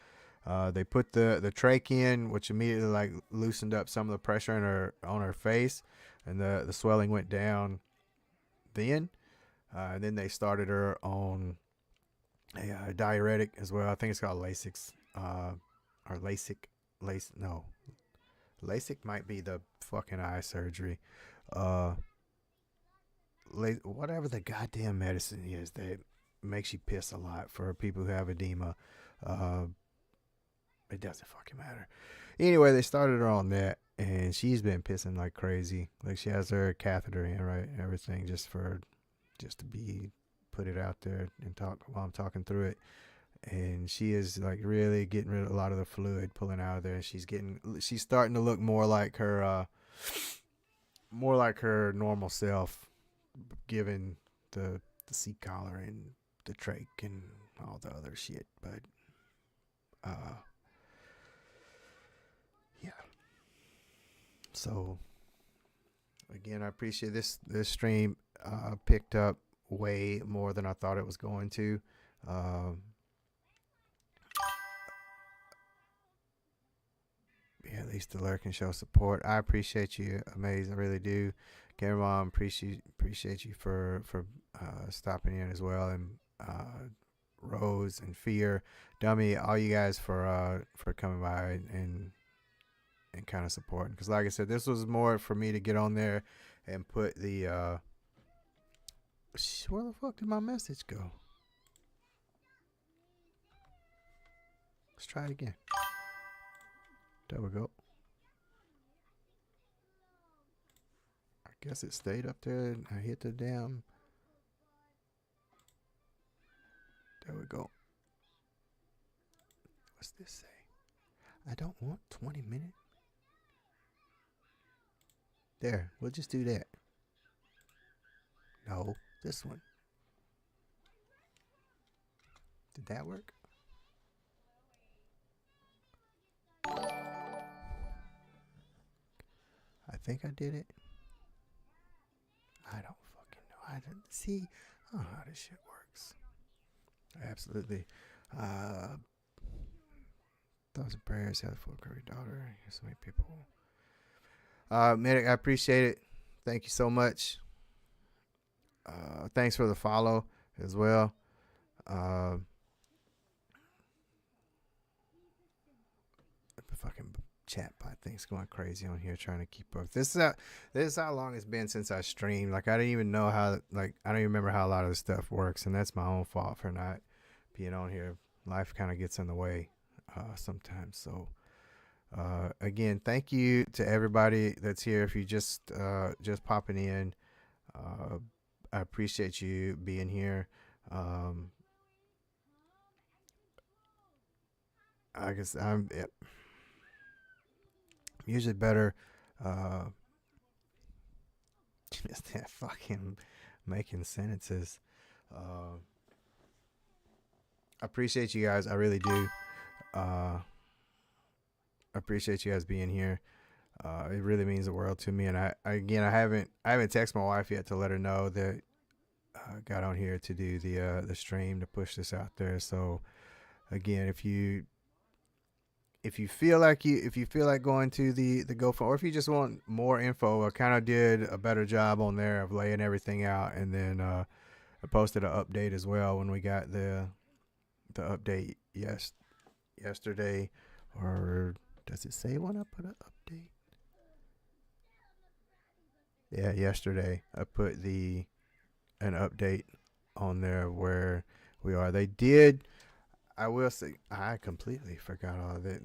They put the trach in, which immediately like loosened up some of the pressure on her face, and the swelling went down. And then they started her on a diuretic as well. I think it's called Lasix, or LASIK. No, LASIK might be the fucking eye surgery. Uh, whatever the goddamn medicine is that makes you piss a lot for people who have edema. Uh, it doesn't fucking matter. Anyway, they started her on that, and she's been pissing like crazy. Like she has her catheter in, right, and everything, just to be put it out there and talk while I'm talking through it. And she is like really getting rid of a lot of the fluid pulling out of there. And she's starting to look more like her normal self, given the seat collar and the trach and all the other shit. But yeah. So again, I appreciate this stream picked up way more than I thought it was going to. Yeah, at least the lurk can show support. I appreciate you, Amazing. I really do. Gamer Mom, appreciate you for stopping in as well, and Rose and Fear, Dummy, all you guys for coming by and kind of supporting. Because like I said, this was more for me to get on there and put the where the fuck did my message go? Let's try it again. There we go. I guess it stayed up there and I hit the damn. There we go. What's this say? I don't want 20 minutes. There, we'll just do that. No, this one. Did that work? I think I did it. I don't fucking know. I don't see. I don't know how this shit works. Absolutely. Thoughts and prayers. Have a full curry daughter. Here's so many people. Medic, I appreciate it. Thank you so much. Thanks for the follow as well. The fucking chat bot thing's going crazy on here trying to keep up. This is how long it's been since I streamed. Like I didn't even know how. Like I don't even remember how a lot of this stuff works, and that's my own fault for not being on here. Life kind of gets in the way sometimes. So again, thank you to everybody that's here. If you just popping in, I appreciate you being here. I guess I'm usually better just that fucking making sentences. I appreciate you guys. I really do. I appreciate you guys being here. It really means the world to me. And I haven't texted my wife yet to let her know that I got on here to do the stream to push this out there. So again, if you feel like going to the GoFundMe, or if you just want more info, I kind of did a better job on there of laying everything out, and then I posted an update as well when we got the update yesterday, or does it say when I put an update? Yeah, yesterday I put an update on there where we are. They did. I will say I completely forgot all of it.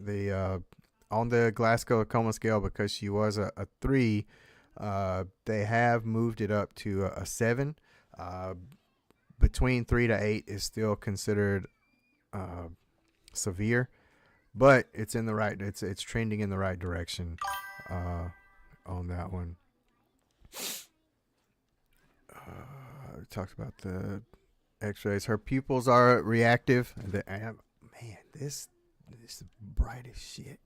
On the Glasgow Coma scale, because she was a 3, they have moved it up to a 7. Between 3 to 8 is still considered severe, but it's in the right. It's trending in the right direction on that one. We talked about the X-rays. Her pupils are reactive. Man, this is bright as shit.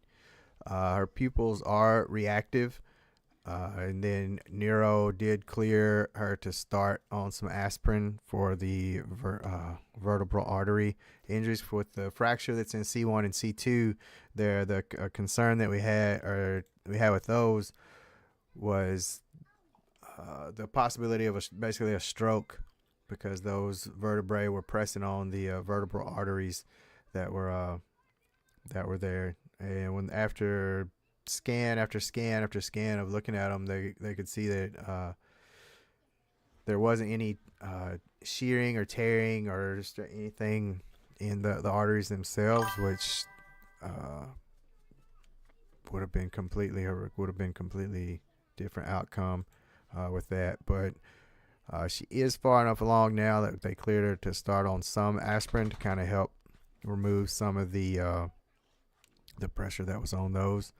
Her pupils are reactive. And then Neuro did clear her to start on some aspirin for the vertebral artery injuries with the fracture that's in C1 and C2. There, the concern that we had with those was the possibility of basically a stroke, because those vertebrae were pressing on the vertebral arteries that were there. And when after scan after scan after scan of looking at them, they could see that there wasn't any shearing or tearing or just anything in the arteries themselves, which would have been completely different outcome with that. But she is far enough along now that they cleared her to start on some aspirin to kind of help remove some of the pressure that was on those.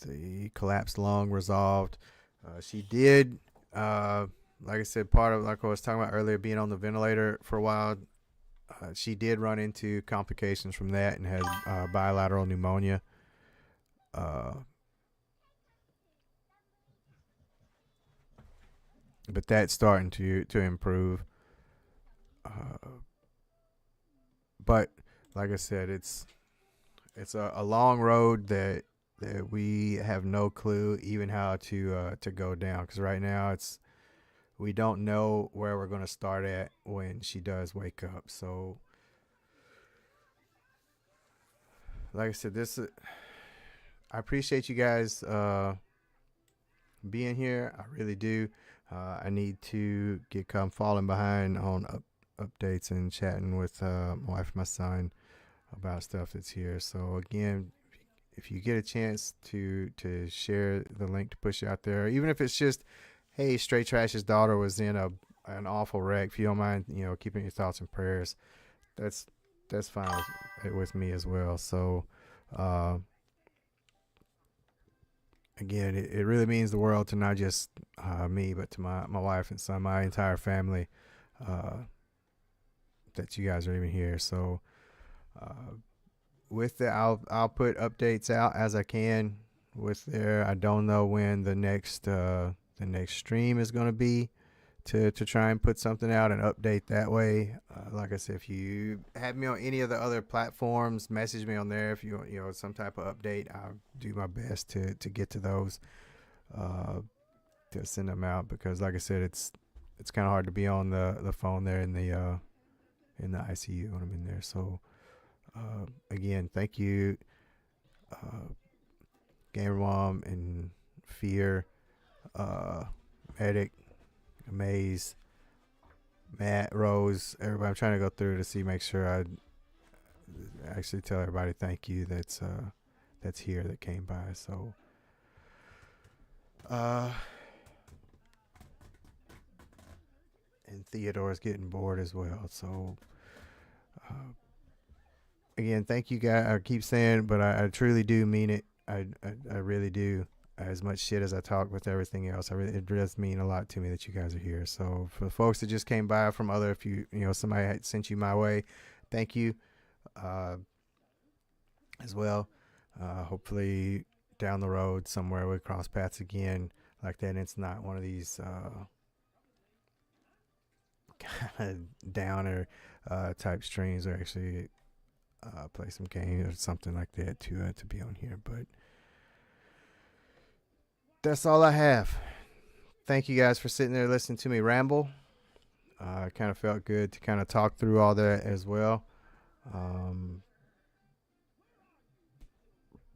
The collapsed lung resolved. She did, like I said, part of, like I was talking about earlier, being on the ventilator for a while. She did run into complications from that and had bilateral pneumonia. But that's starting to improve. But like I said, it's a long road that we have no clue even how to go down, because right now we don't know where we're going to start at when she does wake up. So like I said, I appreciate you guys being here. I really do. I need to come falling behind on updates and chatting with my wife and my son about stuff that's here. So again, if you get a chance to share the link to push it out there, even if it's just, hey, Straight Trash's daughter was in an awful wreck, if you don't mind, keeping your thoughts and prayers, that's fine with me as well. So again, it really means the world to not just me, but to my wife and son, my entire family, that you guys are even here. So with that, I'll put updates out as I can with there. I don't know when the next stream is going to be to try and put something out and update that way. Like I said, if you have me on any of the other platforms, message me on there if you want some type of update. I'll do my best to get to those, to send them out, because like I said, it's kind of hard to be on the phone there in the ICU when I'm in there. So again, thank you, Gamer Mom and Fear, Medic, Amaze, Matt, Rose, everybody. I'm trying to go through to make sure I actually tell everybody thank you that's here, that came by. So and Theodore's getting bored as well. So again, thank you guys. I keep saying, but I truly do mean it. I really do. As much shit as I talk with everything else, it does mean a lot to me that you guys are here. So for the folks that just came by from other, if somebody had sent you my way, thank you as well. Hopefully down the road somewhere we cross paths again like that, and it's not one of these kind of downer type streams, or actually play some games or something like that to be on here. But that's all I have. Thank you guys for sitting there listening to me ramble. It kind of felt good to kind of talk through all that as well.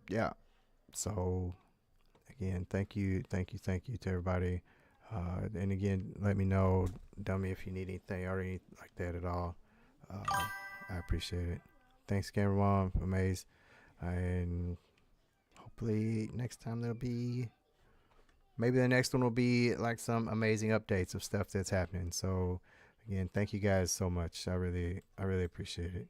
Yeah. So again, thank you to everybody. And again, let me know, dummy, if you need anything or anything like that at all. I appreciate it. Thanks, Gamer Mom, Amaze, and hopefully next time maybe the next one will be like some amazing updates of stuff that's happening. So again, thank you guys so much. I really appreciate it.